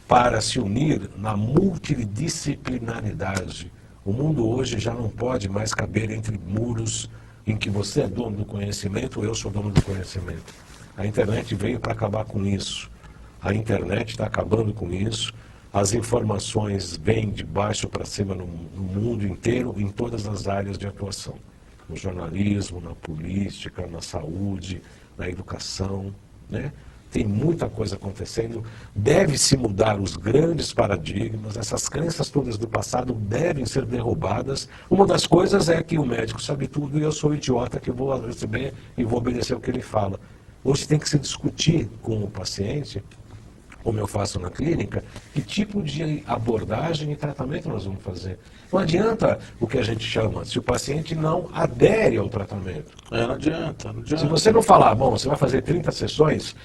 Speaker 2: para se unir na multidisciplinaridade. O mundo hoje já não pode mais caber entre muros em que você é dono do conhecimento, eu sou dono do conhecimento. A internet veio para acabar com isso. A internet está acabando com isso. As informações vêm de baixo para cima no mundo inteiro, em todas as áreas de atuação. No jornalismo, na política, na saúde, na educação, né? Tem muita coisa acontecendo. Deve-se mudar os grandes paradigmas, essas crenças todas do passado devem ser derrubadas. Uma das coisas é que o médico sabe tudo e eu sou idiota que vou receber e vou obedecer o que ele fala. Hoje tem que se discutir com o paciente, como eu faço na clínica, que tipo de abordagem e tratamento nós vamos fazer. Não adianta o que a gente chama, se o paciente não adere ao tratamento.
Speaker 5: Não adianta, não adianta.
Speaker 2: Se você não falar, bom, você vai fazer 30 sessões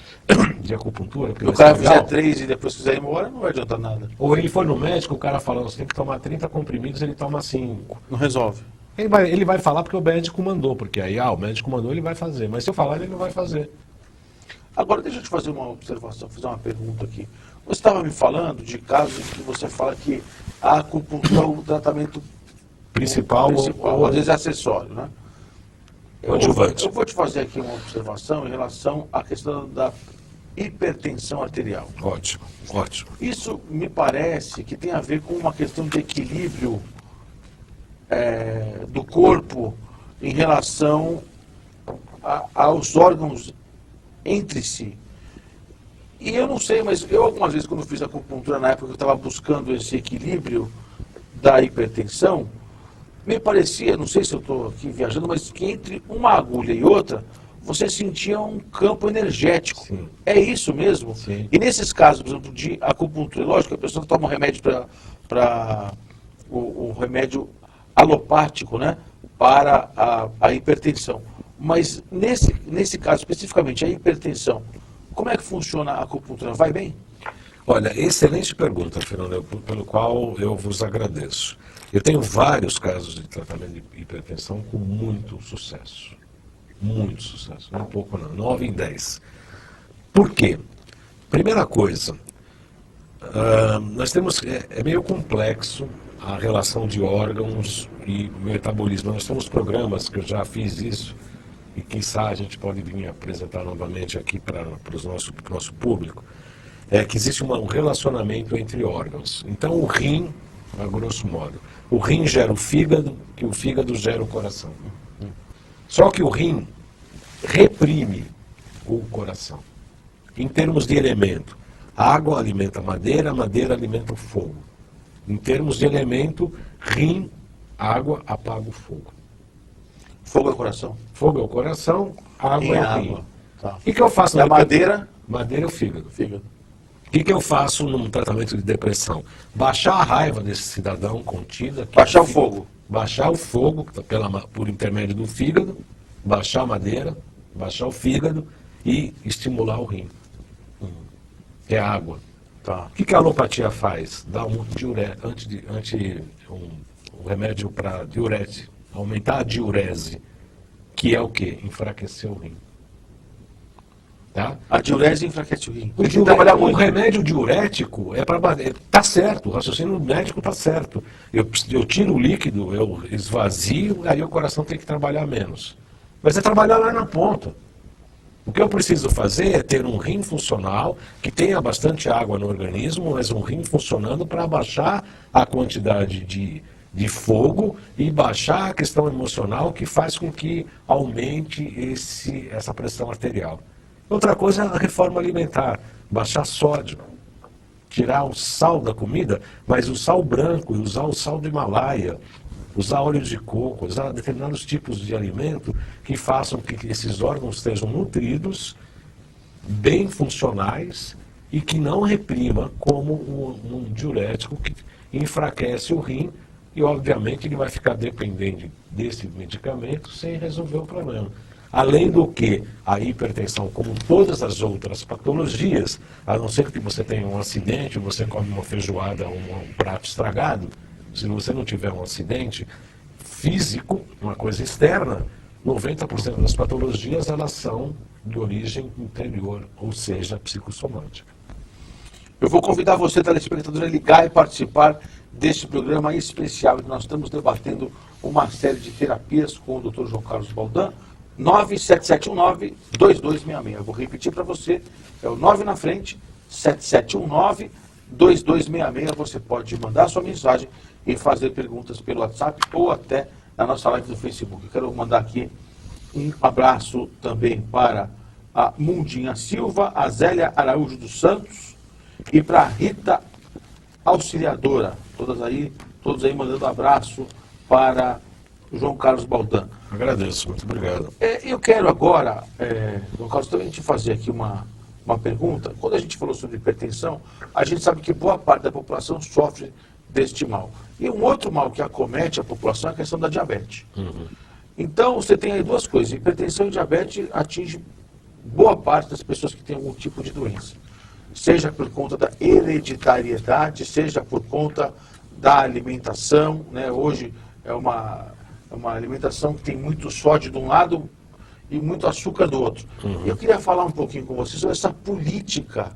Speaker 2: de acupuntura, porque
Speaker 5: O
Speaker 2: vai
Speaker 5: cara
Speaker 2: ser legal,
Speaker 5: fizer 3 e depois quiser ir embora, não vai adiantar nada.
Speaker 2: ou ele foi no médico, o cara falando, você tem que tomar 30 comprimidos, ele toma 5.
Speaker 5: Não resolve.
Speaker 2: Ele vai falar porque o médico mandou, porque aí, o médico mandou, ele vai fazer. Mas se eu falar, ele não vai fazer.
Speaker 5: Agora, deixa eu te fazer uma observação, fazer uma pergunta aqui. Você estava me falando de casos em que você fala que a acupuntura é o tratamento
Speaker 2: Principal, ou
Speaker 5: às vezes é acessório, né?
Speaker 2: Coadjuvante.
Speaker 5: Eu vou te fazer aqui uma observação em relação à questão da hipertensão arterial.
Speaker 2: Ótimo, ótimo.
Speaker 5: Isso me parece que tem a ver com uma questão de equilíbrio do corpo em relação aos órgãos entre si. E eu não sei, mas eu algumas vezes quando fiz acupuntura na época que eu estava buscando esse equilíbrio da hipertensão, me parecia, não sei se eu estou aqui viajando, mas que entre uma agulha e outra, você sentia um campo energético.
Speaker 2: Sim.
Speaker 5: É isso mesmo?
Speaker 2: Sim.
Speaker 5: E nesses casos, por exemplo, de acupuntura, lógico, a pessoa toma um remédio para o remédio alopático, né? Para a hipertensão. Mas nesse caso, especificamente, a hipertensão, como é que funciona a acupuntura? Vai bem?
Speaker 2: Olha, excelente pergunta, Fernando, pelo qual eu vos agradeço. Eu tenho vários casos de tratamento de hipertensão com muito sucesso. Muito sucesso. Não é pouco não. 9 em 10. Por quê? Primeira coisa, nós temos, é meio complexo a relação de órgãos e metabolismo. Nós temos programas que eu já fiz isso, e quem sabe a gente pode vir apresentar novamente aqui para o nosso público, que existe um relacionamento entre órgãos. Então o rim, a grosso modo, o rim gera o fígado, que o fígado gera o coração. Só que o rim reprime o coração. Em termos de elemento, a água alimenta a madeira alimenta o fogo. Em termos de elemento, rim, água apaga o fogo.
Speaker 5: Fogo é o coração?
Speaker 2: Fogo é o coração, água é o rim.
Speaker 5: Tá.
Speaker 2: O que eu faço
Speaker 5: na madeira?
Speaker 2: Madeira é o fígado.
Speaker 5: Fígado.
Speaker 2: O que eu faço num tratamento de depressão? Baixar a raiva desse cidadão contida.
Speaker 5: Baixar o fogo.
Speaker 2: Baixar o fogo por intermédio do fígado, baixar a madeira, baixar o fígado e estimular o rim. Que é a água.
Speaker 5: Tá.
Speaker 2: O que a alopatia faz? Dá um remédio para diurese, aumentar a diurese, que é o quê? Enfraquecer o rim. Tá?
Speaker 5: A diurese enfraquece o rim.
Speaker 2: O remédio diurético é para... Está certo, o raciocínio médico está certo. Eu tiro o líquido, eu esvazio, aí o coração tem que trabalhar menos. Mas é trabalhar lá na ponta. O que eu preciso fazer é ter um rim funcional, que tenha bastante água no organismo, mas um rim funcionando para baixar a quantidade de fogo e baixar a questão emocional que faz com que aumente essa pressão arterial. Outra coisa é a reforma alimentar, baixar sódio, tirar o sal da comida, mas o sal branco, usar o sal do Himalaia, usar óleo de coco, usar determinados tipos de alimento que façam que esses órgãos estejam nutridos, bem funcionais e que não reprima como um diurético que enfraquece o rim e, obviamente, ele vai ficar dependente desse medicamento sem resolver o problema. Além do que a hipertensão, como todas as outras patologias, a não ser que você tenha um acidente, você come uma feijoada ou um prato estragado, se você não tiver um acidente físico, uma coisa externa, 90% das patologias elas são de origem interior, ou seja, psicossomática.
Speaker 5: Eu vou convidar você, telespectador, a ligar e participar deste programa especial que nós estamos debatendo uma série de terapias com o Dr. João Carlos Baldan. 97719-2266. Eu vou repetir para você, é o 9 na frente, 7719-2266. Você pode mandar sua mensagem e fazer perguntas pelo WhatsApp ou até na nossa live do Facebook. Eu quero mandar aqui um abraço também para a Mundinha Silva, a Zélia Araújo dos Santos e para a Rita Auxiliadora. Todos aí mandando abraço para o João Carlos Baldan.
Speaker 2: Agradeço, muito obrigado.
Speaker 5: Eu quero agora, João Carlos, também te fazer aqui uma pergunta. Quando a gente falou sobre hipertensão, a gente sabe que boa parte da população sofre deste mal. E um outro mal que acomete a população é a questão da diabetes.
Speaker 2: Uhum.
Speaker 5: Então, você tem aí duas coisas. Hipertensão e diabetes atinge boa parte das pessoas que têm algum tipo de doença. Seja por conta da hereditariedade, seja por conta da alimentação, né? Hoje é uma alimentação que tem muito sódio de um lado e muito açúcar do outro.
Speaker 2: Uhum.
Speaker 5: Eu queria falar um pouquinho com você sobre essa política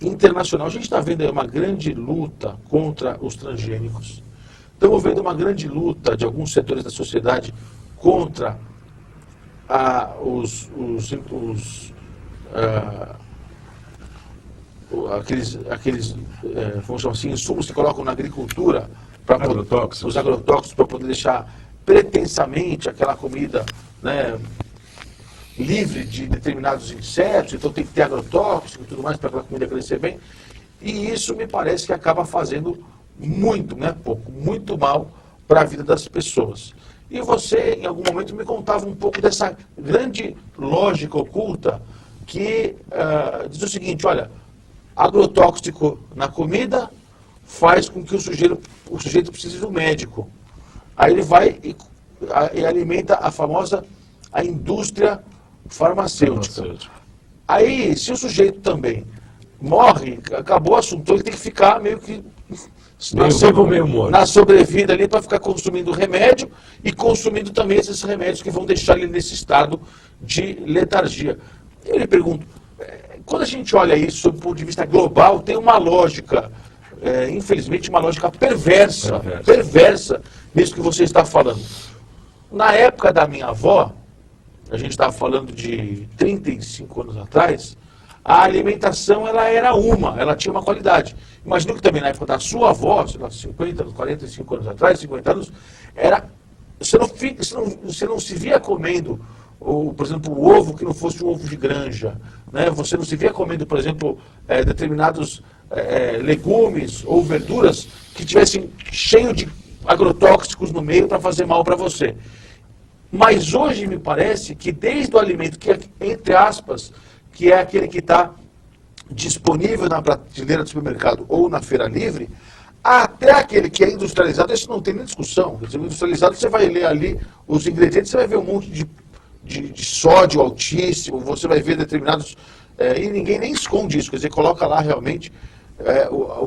Speaker 5: internacional. A gente está vendo aí uma grande luta contra os transgênicos. Estamos vendo uma grande luta de alguns setores da sociedade contra aqueles vamos chamar assim, insumos que colocam na agricultura, os agrotóxicos, para poder deixar pretensamente aquela comida, né, livre de determinados insetos, então tem que ter agrotóxico e tudo mais para aquela comida crescer bem. E isso me parece que acaba fazendo muito mal para a vida das pessoas. E você, em algum momento, me contava um pouco dessa grande lógica oculta que diz o seguinte: olha, agrotóxico na comida faz com que o sujeito precise do médico. Aí ele vai e alimenta a indústria farmacêutica. Aí, se o sujeito também morre, acabou o assunto, ele tem que ficar meio que
Speaker 2: meio morto.
Speaker 5: na sobrevida ali para ficar consumindo remédio e consumindo também esses remédios que vão deixar ele nesse estado de letargia. Eu lhe pergunto, quando a gente olha isso sob o ponto de vista global, tem uma lógica, infelizmente uma lógica perversa nisso que você está falando. Na época da minha avó, a gente estava falando de 35 anos atrás, a alimentação ela tinha uma qualidade. Imagino que também na época da sua avó, sei lá, 50, 45 anos atrás, 50 anos, você não se via comendo, por exemplo, o ovo que não fosse um ovo de granja, né? Você não se via comendo, por exemplo, determinados legumes ou verduras que tivessem cheio de agrotóxicos no meio para fazer mal para você. Mas hoje me parece que desde o alimento que é, entre aspas, que é aquele que está disponível na prateleira do supermercado ou na feira livre, até aquele que é industrializado, isso não tem nem discussão. Quer dizer, industrializado, você vai ler ali os ingredientes, você vai ver um monte de sódio altíssimo, você vai ver determinados... e ninguém nem esconde isso, quer dizer, coloca lá realmente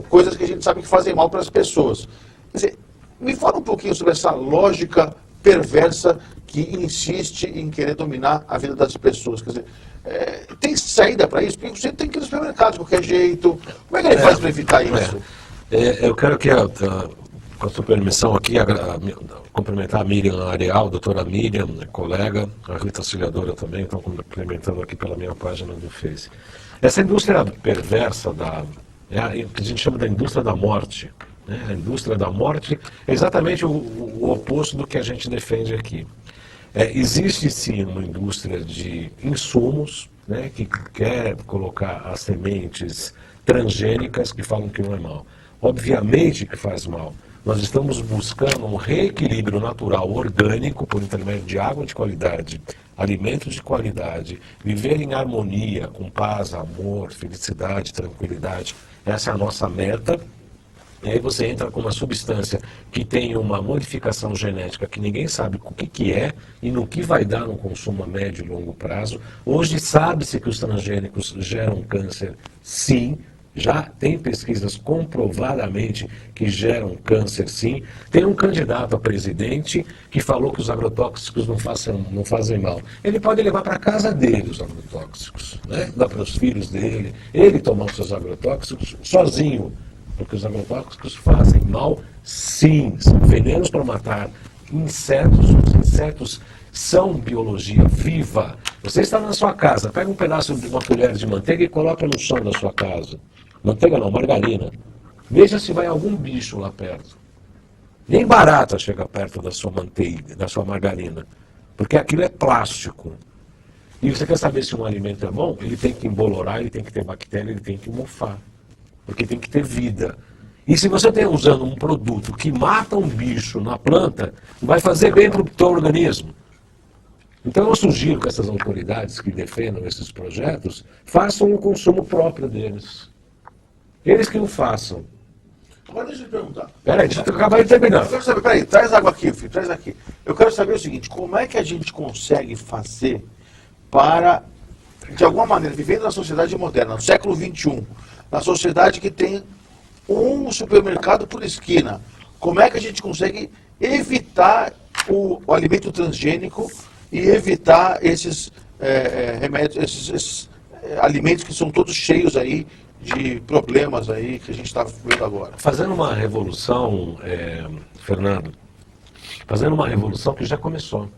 Speaker 5: coisas que a gente sabe que fazem mal para as pessoas. Quer dizer, me fala um pouquinho sobre essa lógica perversa que insiste em querer dominar a vida das pessoas. Quer dizer, tem saída para isso? Porque você tem que ir no supermercado de qualquer jeito. Como é que ele faz para evitar isso?
Speaker 2: Eu quero que, com a sua permissão aqui, cumprimentar a Miriam Areal, a doutora Miriam, colega, a Rita Auxiliadora também, estão cumprimentando aqui pela minha página do Face. Essa indústria perversa, que a gente chama da indústria da morte, né? A indústria da morte é exatamente o oposto do que a gente defende aqui. Existe sim uma indústria de insumos, né, que quer colocar as sementes transgênicas que falam que não é mal. Obviamente que faz mal. Nós estamos buscando um reequilíbrio natural orgânico por intermédio de água de qualidade, alimentos de qualidade, viver em harmonia, com paz, amor, felicidade, tranquilidade. Essa é a nossa meta. E aí você entra com uma substância que tem uma modificação genética que ninguém sabe o que é e no que vai dar no consumo a médio e longo prazo. Hoje sabe-se que os transgênicos geram câncer, sim. Já tem pesquisas comprovadamente que geram câncer, sim. Tem um candidato a presidente que falou que os agrotóxicos não fazem mal. Ele pode levar para casa dele os agrotóxicos, né? Dá para os filhos dele, ele tomar os seus agrotóxicos sozinho. Porque os agrotóxicos fazem mal, sim. São venenos para matar insetos. Os insetos são biologia viva. Você está na sua casa, pega um pedaço de uma colher de manteiga e coloca no chão da sua casa. Manteiga não, margarina. Veja se vai algum bicho lá perto. Nem barata chega perto da sua manteiga, da sua margarina. Porque aquilo é plástico. E você quer saber se um alimento é bom? Ele tem que embolorar, ele tem que ter bactéria, ele tem que mofar. Porque tem que ter vida. E se você está usando um produto que mata um bicho na planta, vai fazer bem para o teu organismo. Então eu sugiro que essas autoridades que defendam esses projetos façam o consumo próprio deles. Eles que o façam.
Speaker 5: Agora deixa eu te perguntar.
Speaker 2: Peraí, deixa eu acabar de terminar.
Speaker 5: Eu quero saber, peraí, traz água aqui, filho, traz aqui. Eu quero saber o seguinte, como é que a gente consegue fazer para, de alguma maneira, vivendo na sociedade moderna, no século XXI, na sociedade que tem um supermercado por esquina, como é que a gente consegue evitar o alimento transgênico e evitar esses remédios, esses alimentos que são todos cheios aí de problemas aí que a gente está vendo agora?
Speaker 2: Fazendo uma revolução, Fernando, fazendo uma revolução que já começou.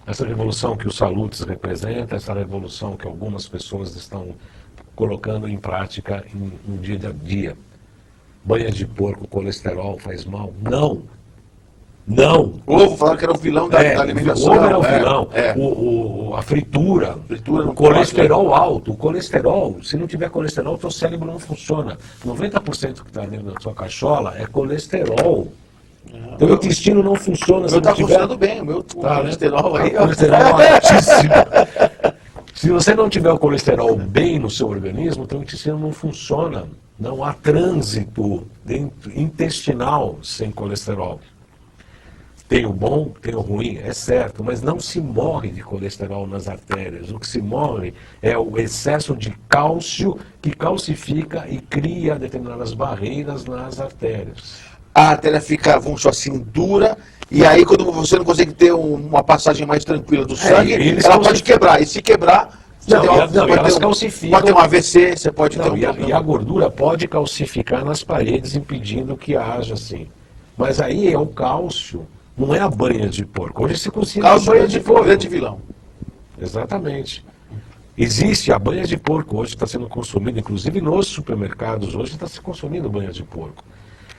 Speaker 2: Essa revolução que o Salutes representa, essa revolução que algumas pessoas estão colocando em prática no dia a dia. Banha de porco, colesterol faz mal? Não. Não.
Speaker 5: O ovo falaram que era o vilão da alimentação.
Speaker 2: O ovo era o vilão. A fritura, o colesterol alto. O colesterol, se não tiver colesterol, o teu cérebro não funciona. 90% que está dentro da sua cachola é colesterol. Então o intestino não funciona.
Speaker 5: O meu está funcionando bem, o meu colesterol
Speaker 2: né?
Speaker 5: aí.
Speaker 2: O colesterol é altíssimo. Se você não tiver o colesterol bem no seu organismo, o teu intestino não funciona. Não há trânsito intestinal sem colesterol. Tem o bom, tem o ruim, é certo, mas não se morre de colesterol nas artérias. O que se morre é o excesso de cálcio que calcifica e cria determinadas barreiras nas artérias.
Speaker 5: A artéria fica, vamos dizer assim, dura, e aí quando você não consegue ter uma passagem mais tranquila do sangue,
Speaker 2: eles
Speaker 5: ela pode quebrar. E se quebrar, você
Speaker 2: Não,
Speaker 5: tem
Speaker 2: e elas
Speaker 5: pode
Speaker 2: calcificam.
Speaker 5: ter um AVC, você pode ter
Speaker 2: Não,
Speaker 5: um
Speaker 2: e a
Speaker 5: problema.
Speaker 2: gordura pode calcificar nas paredes, impedindo que haja assim. Mas aí é o cálcio, não é a banha de porco. Hoje se considera
Speaker 5: Cálcio
Speaker 2: banha de porco.
Speaker 5: grande vilão.
Speaker 2: Exatamente. Existe a banha de porco, hoje está sendo consumida, inclusive nos supermercados, hoje está se consumindo banha de porco.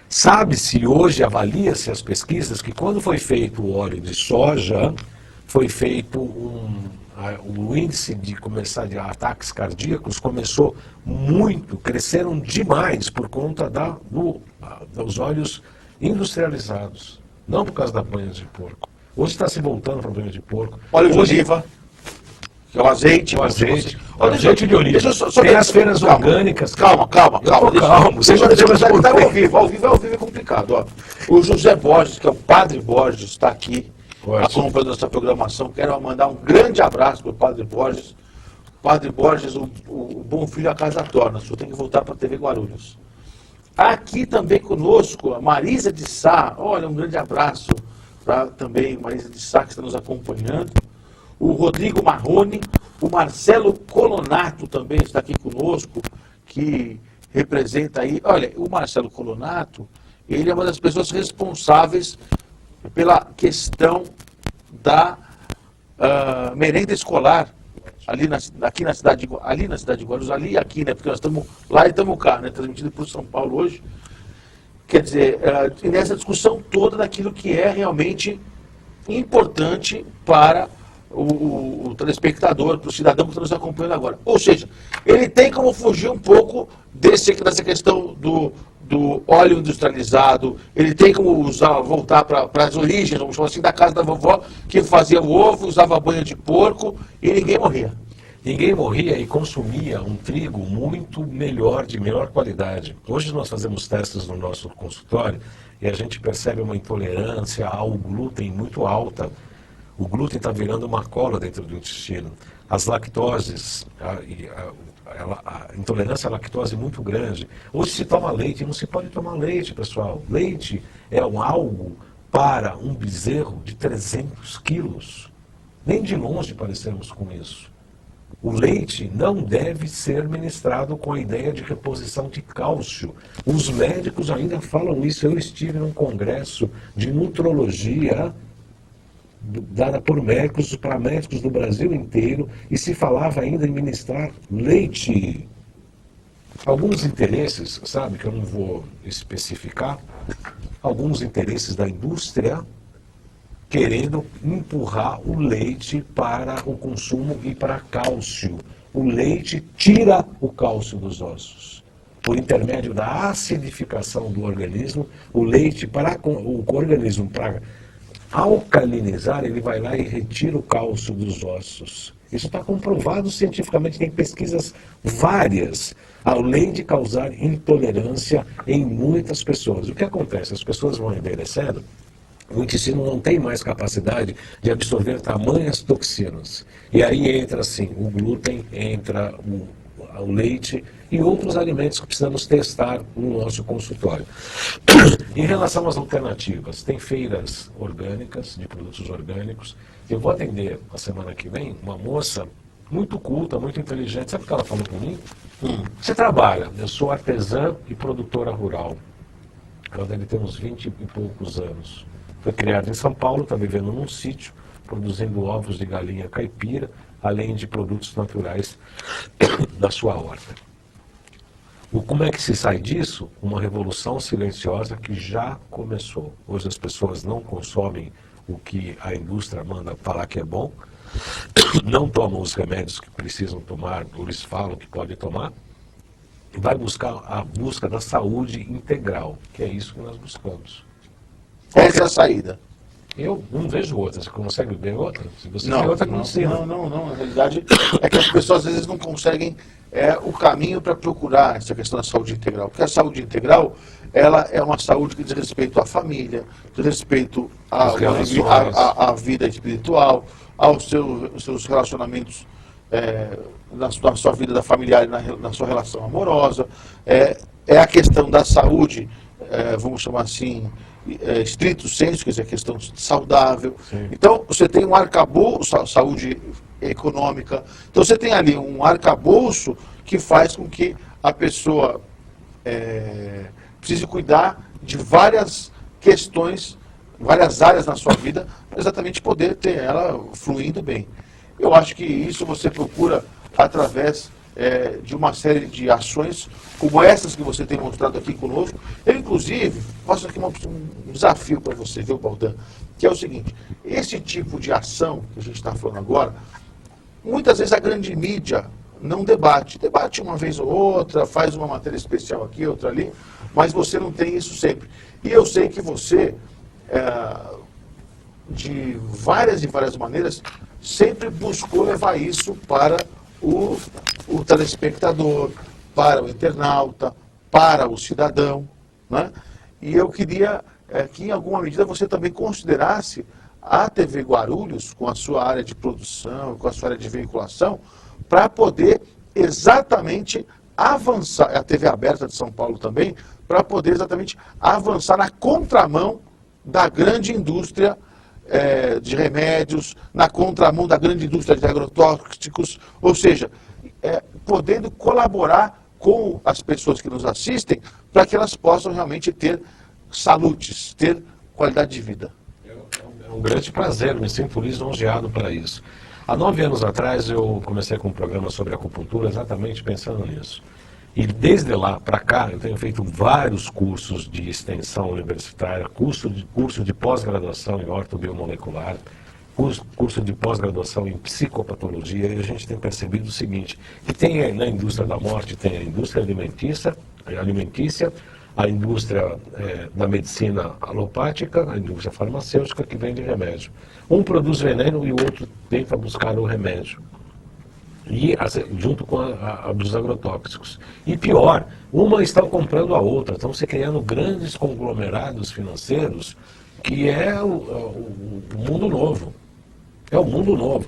Speaker 2: Sabe-se hoje, avalia-se as pesquisas, que quando foi feito o óleo de soja, foi feito o índice de começar de ataques cardíacos começou muito, cresceram demais por conta dos óleos industrializados, não por causa da banha de porco. Hoje está se voltando para a banha de porco.
Speaker 5: Óleo de
Speaker 2: Hoje,
Speaker 5: oliva, que é o azeite.
Speaker 2: o azeite,
Speaker 5: Olha,
Speaker 2: azeite de oliva.
Speaker 5: deixa eu só
Speaker 2: Tem as feiras orgânicas.
Speaker 5: Calma.
Speaker 2: Eu tô calmo, você já
Speaker 5: Deixa eu
Speaker 2: respondeu.
Speaker 5: estar ao vivo. Ao vivo é complicado. Ó. O José Borges, que é o Padre Borges, está aqui
Speaker 2: Ótimo.
Speaker 5: acompanhando essa programação. Quero mandar um grande abraço para o Padre Borges. Padre Borges, o bom filho a casa torna. O senhor tem que voltar para a TV Guarulhos. Aqui também conosco, a Marisa de Sá. Olha, um grande abraço para também Marisa de Sá, que está nos acompanhando. O Rodrigo Marrone, o Marcelo Colonato também está aqui conosco, que representa aí. Olha, o Marcelo Colonato, ele é uma das pessoas responsáveis pela questão da merenda escolar, aqui na cidade de Guarulhos, ali e aqui, né? Porque nós estamos lá e estamos cá, né? Transmitido por São Paulo hoje. Quer dizer, nessa discussão toda daquilo que é realmente importante para o telespectador, para o cidadão que está nos acompanhando agora. Ou seja, ele tem como fugir um pouco dessa questão do óleo industrializado, ele tem como voltar para as origens, vamos chamar assim, da casa da vovó, que fazia o ovo, usava banha de porco e ninguém morria.
Speaker 2: Ninguém morria e consumia um trigo muito melhor, de melhor qualidade. Hoje nós fazemos testes no nosso consultório e a gente percebe uma intolerância ao glúten muito alta. O glúten está virando uma cola dentro do intestino. As lactoses, a intolerância à lactose é muito grande. Hoje se toma leite, não se pode tomar leite, pessoal. Leite é algo para um bezerro de 300 quilos. Nem de longe parecemos com isso. O leite não deve ser ministrado com a ideia de reposição de cálcio. Os médicos ainda falam isso. Eu estive num congresso de nutrologia dada por médicos para médicos do Brasil inteiro e se falava ainda em ministrar leite. Alguns interesses, sabe, que eu não vou especificar, alguns interesses da indústria querendo empurrar o leite para o consumo e para cálcio. O leite tira o cálcio dos ossos. Por intermédio da acidificação do organismo, o leite, para o organismo, para alcalinizar, ele vai lá e retira o cálcio dos ossos. Isso está comprovado cientificamente, tem pesquisas várias, além de causar intolerância em muitas pessoas. O que acontece? As pessoas vão envelhecendo, o intestino não tem mais capacidade de absorver tamanhas toxinas. E aí entra assim, o glúten, entra o leite e outros alimentos que precisamos testar no nosso consultório. Em relação às alternativas, tem feiras orgânicas, de produtos orgânicos. Eu vou atender a semana que vem uma moça muito culta, muito inteligente. Sabe o que ela falou para mim? Você trabalha, eu sou artesã e produtora rural. Ela deve ter uns 20 e poucos anos. Foi criada em São Paulo, está vivendo num sítio, produzindo ovos de galinha caipira, além de produtos naturais da sua horta. Como é que se sai disso? Uma revolução silenciosa que já começou. Hoje as pessoas não consomem o que a indústria manda falar que é bom, não tomam os remédios que precisam tomar, ou eles falam que podem tomar, e vai buscar a busca da saúde integral, que é isso que nós buscamos.
Speaker 5: Essa é a saída.
Speaker 2: Eu não vejo outra. Você consegue ver outra? Se você
Speaker 5: Não,
Speaker 2: vê outra,
Speaker 5: não,
Speaker 2: não ensina.
Speaker 5: não. Na realidade, é que as pessoas às vezes não conseguem o caminho para procurar essa questão da saúde integral. Porque a saúde integral, ela é uma saúde que diz respeito à família, diz respeito
Speaker 2: Às relações.
Speaker 5: à vida espiritual, aos seus relacionamentos na sua vida da familiar e na sua relação amorosa. É a questão da saúde, vamos chamar assim, estrito senso, quer dizer, questão saudável.
Speaker 2: Sim.
Speaker 5: Então, você tem um arcabouço, saúde econômica. Então, você tem ali um arcabouço que faz com que a pessoa precise cuidar de várias questões, várias áreas na sua vida, para exatamente poder ter ela fluindo bem. Eu acho que isso você procura através de uma série de ações como essas que você tem mostrado aqui conosco. Eu, inclusive, faço aqui um desafio para você, viu, Baldan? Que é o seguinte: esse tipo de ação que a gente está falando agora, muitas vezes a grande mídia não debate. Debate uma vez ou outra, faz uma matéria especial aqui, outra ali, mas você não tem isso sempre. E eu sei que você, de várias e várias maneiras, sempre buscou levar isso para o telespectador, para o internauta, para o cidadão, né? E eu queria que, em alguma medida, você também considerasse a TV Guarulhos, com a sua área de produção, com a sua área de veiculação, para poder exatamente avançar, a TV aberta de São Paulo também, para poder exatamente avançar na contramão da grande indústria de remédios, na contramão da grande indústria de agrotóxicos, ou seja, podendo colaborar com as pessoas que nos assistem para que elas possam realmente ter saúdes, ter qualidade de vida.
Speaker 2: É um grande prazer, me sinto lisonjeado para isso. Há 9 anos atrás eu comecei com um programa sobre acupuntura exatamente pensando nisso. E desde lá para cá eu tenho feito vários cursos de extensão universitária, curso de pós-graduação em ortobiomolecular, curso de pós-graduação em psicopatologia, e a gente tem percebido o seguinte, que tem na indústria da morte, tem a indústria alimentícia, a indústria da medicina alopática, a indústria farmacêutica que vende remédio. Um produz veneno e o outro tenta buscar o remédio. E junto com a dos agrotóxicos. E pior, uma está comprando a outra, estão se criando grandes conglomerados financeiros, que é o mundo novo. É o mundo novo.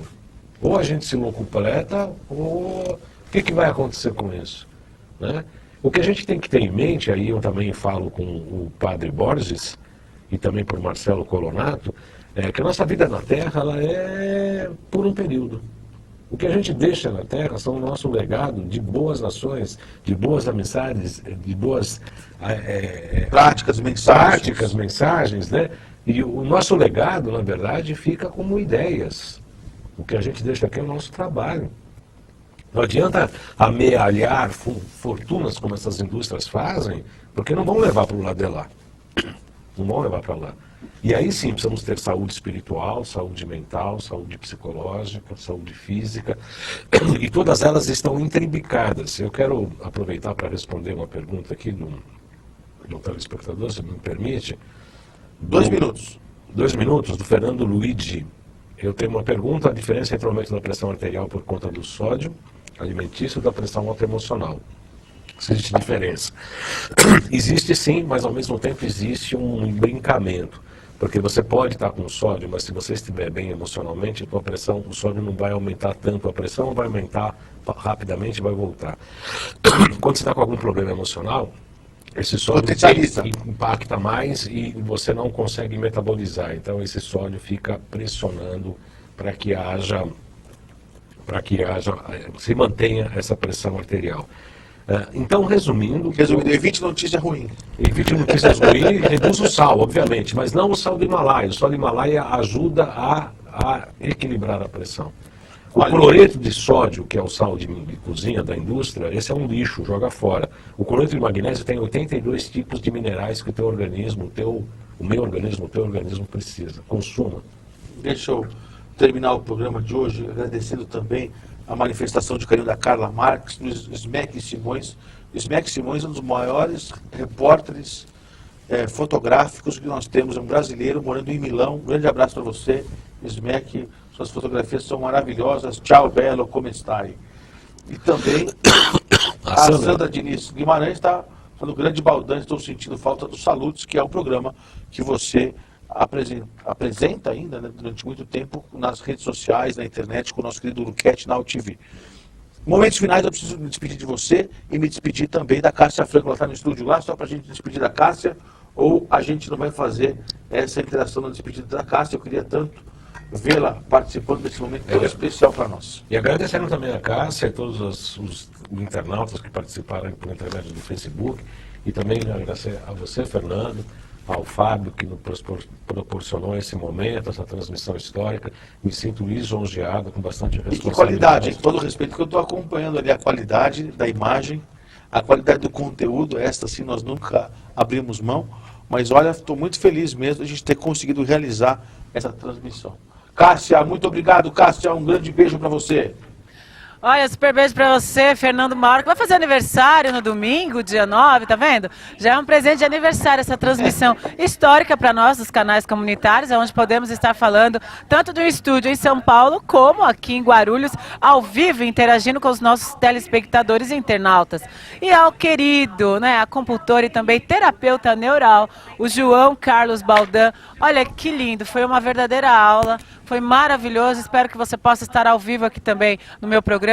Speaker 2: Ou a gente se locupleta, ou o que vai acontecer com isso? Né? O que a gente tem que ter em mente, aí eu também falo com o padre Borges, e também por Marcelo Colonato, é que a nossa vida na Terra ela é por um período. O que a gente deixa na Terra são o nosso legado de boas ações, de boas amizades, de boas
Speaker 5: Práticas,
Speaker 2: mensagens, né? E o nosso legado, na verdade, fica como ideias. O que a gente deixa aqui é o nosso trabalho. Não adianta amealhar fortunas como essas indústrias fazem, porque não vão levar para o lado de lá. Não vão levar para lá. E aí sim precisamos ter saúde espiritual, saúde mental, saúde psicológica, saúde física, e todas elas estão intrimbricadas. Eu quero aproveitar para responder uma pergunta aqui do telespectador, se me permite.
Speaker 5: 2 minutos.
Speaker 2: 2 minutos, do Fernando Luigi. Eu tenho uma pergunta: a diferença entre o aumento da pressão arterial por conta do sódio alimentício e da pressão alta emocional. Existe diferença? Existe sim, mas ao mesmo tempo existe um brincamento. Porque você pode estar com sódio, mas se você estiver bem emocionalmente, a pressão, o sódio não vai aumentar tanto, a pressão vai aumentar rapidamente e vai voltar. Quando você está com algum problema emocional, esse sódio impacta mais e você não consegue metabolizar. Então esse sódio fica pressionando para que se mantenha essa pressão arterial. Então, resumindo,
Speaker 5: evite notícia ruim.
Speaker 2: Evite notícias ruins e reduz o sal, obviamente, mas não o sal do Himalaia. O sal do Himalaia ajuda a equilibrar a pressão. O cloreto de sódio, que é o sal de cozinha da indústria, esse é um lixo, joga fora. O cloreto de magnésio tem 82 tipos de minerais que o teu organismo, o meu organismo, o teu organismo precisa. Consuma.
Speaker 5: Deixa eu terminar o programa de hoje agradecendo também a manifestação de carinho da Carla Marques, no Smack Simões. Smack Simões é um dos maiores repórteres fotográficos que nós temos. É um brasileiro morando em Milão. Um grande abraço para você, Smack. Suas fotografias são maravilhosas. Tchau, Belo, como está? E também a Sandra Diniz Guimarães está falando, grande Baldan, estou sentindo falta dos Salutes, que é um programa que você apresenta ainda, né, durante muito tempo nas redes sociais, na internet, com o nosso querido Luquete na UTV. Momentos finais, eu preciso me despedir de você e me despedir também da Cássia Franco. Ela está no estúdio lá, só para a gente despedir da Cássia, ou a gente não vai fazer essa interação na despedida da Cássia. Eu queria tanto vê-la participando desse momento tão especial para nós.
Speaker 2: E agradecendo também a Cássia e todos os internautas que participaram por intermédio do Facebook, e também agradecer a você, Fernando, ao Fábio, que nos proporcionou esse momento, essa transmissão histórica. Me sinto lisonjeado, com bastante responsabilidade.
Speaker 5: E que qualidade, com todo o respeito, que eu estou acompanhando ali a qualidade da imagem, a qualidade do conteúdo. Esta sim nós nunca abrimos mão, mas olha, estou muito feliz mesmo de a gente ter conseguido realizar essa transmissão. Cássia, muito obrigado, Cássia, um grande beijo para você.
Speaker 6: Olha, super beijo pra você, Fernando Mauro, que vai fazer aniversário no domingo, dia 9, tá vendo? Já é um presente de aniversário essa transmissão histórica para nós, dos canais comunitários, onde podemos estar falando tanto do estúdio em São Paulo, como aqui em Guarulhos, ao vivo, interagindo com os nossos telespectadores e internautas. E ao querido, né, acupuntor e também terapeuta neural, o João Carlos Baldan. Olha que lindo, foi uma verdadeira aula, foi maravilhoso, espero que você possa estar ao vivo aqui também no meu programa.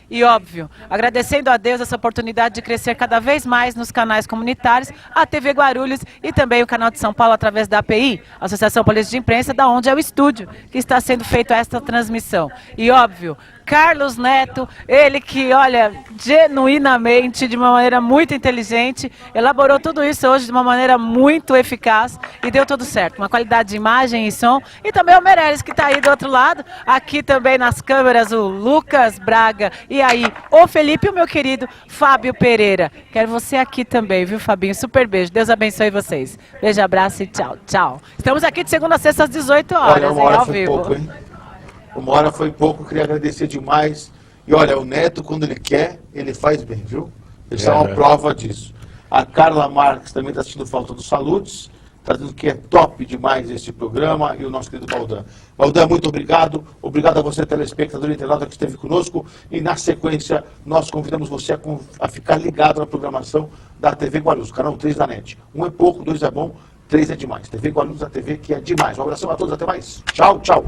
Speaker 6: E óbvio, agradecendo a Deus essa oportunidade de crescer cada vez mais nos canais comunitários, a TV Guarulhos e também o canal de São Paulo através da API, Associação Paulista de Imprensa, da onde é o estúdio que está sendo feita esta transmissão. E óbvio, Carlos Neto, ele que, olha, genuinamente, de uma maneira muito inteligente, elaborou tudo isso hoje de uma maneira muito eficaz e deu tudo certo. Uma qualidade de imagem e som. E também o Meirelles, que está aí do outro lado. Aqui também nas câmeras o Lucas Braga. E aí, o Felipe e o meu querido Fábio Pereira. Quero você aqui também, viu, Fabinho? Super beijo. Deus abençoe vocês. Beijo, abraço e tchau, tchau. Estamos aqui de segunda a sexta às 18 horas,
Speaker 5: olha,
Speaker 6: ao vivo.
Speaker 5: Pouco, hein? Uma hora foi pouco, queria agradecer demais. E olha, o Neto, quando ele quer, ele faz bem, viu? Eles são uma prova disso. A Carla Marques também está assistindo Falta dos Salutes, está dizendo que é top demais esse programa, e o nosso querido Baldan. Baldan, muito obrigado. Obrigado a você, telespectador e internauta que esteve conosco. E na sequência, nós convidamos você a ficar ligado na programação da TV Guarulhos, canal 3 da NET. 1 é pouco, 2 é bom, 3 é demais. TV Guarulhos, a TV que é demais. Um abração a todos, até mais. Tchau, tchau.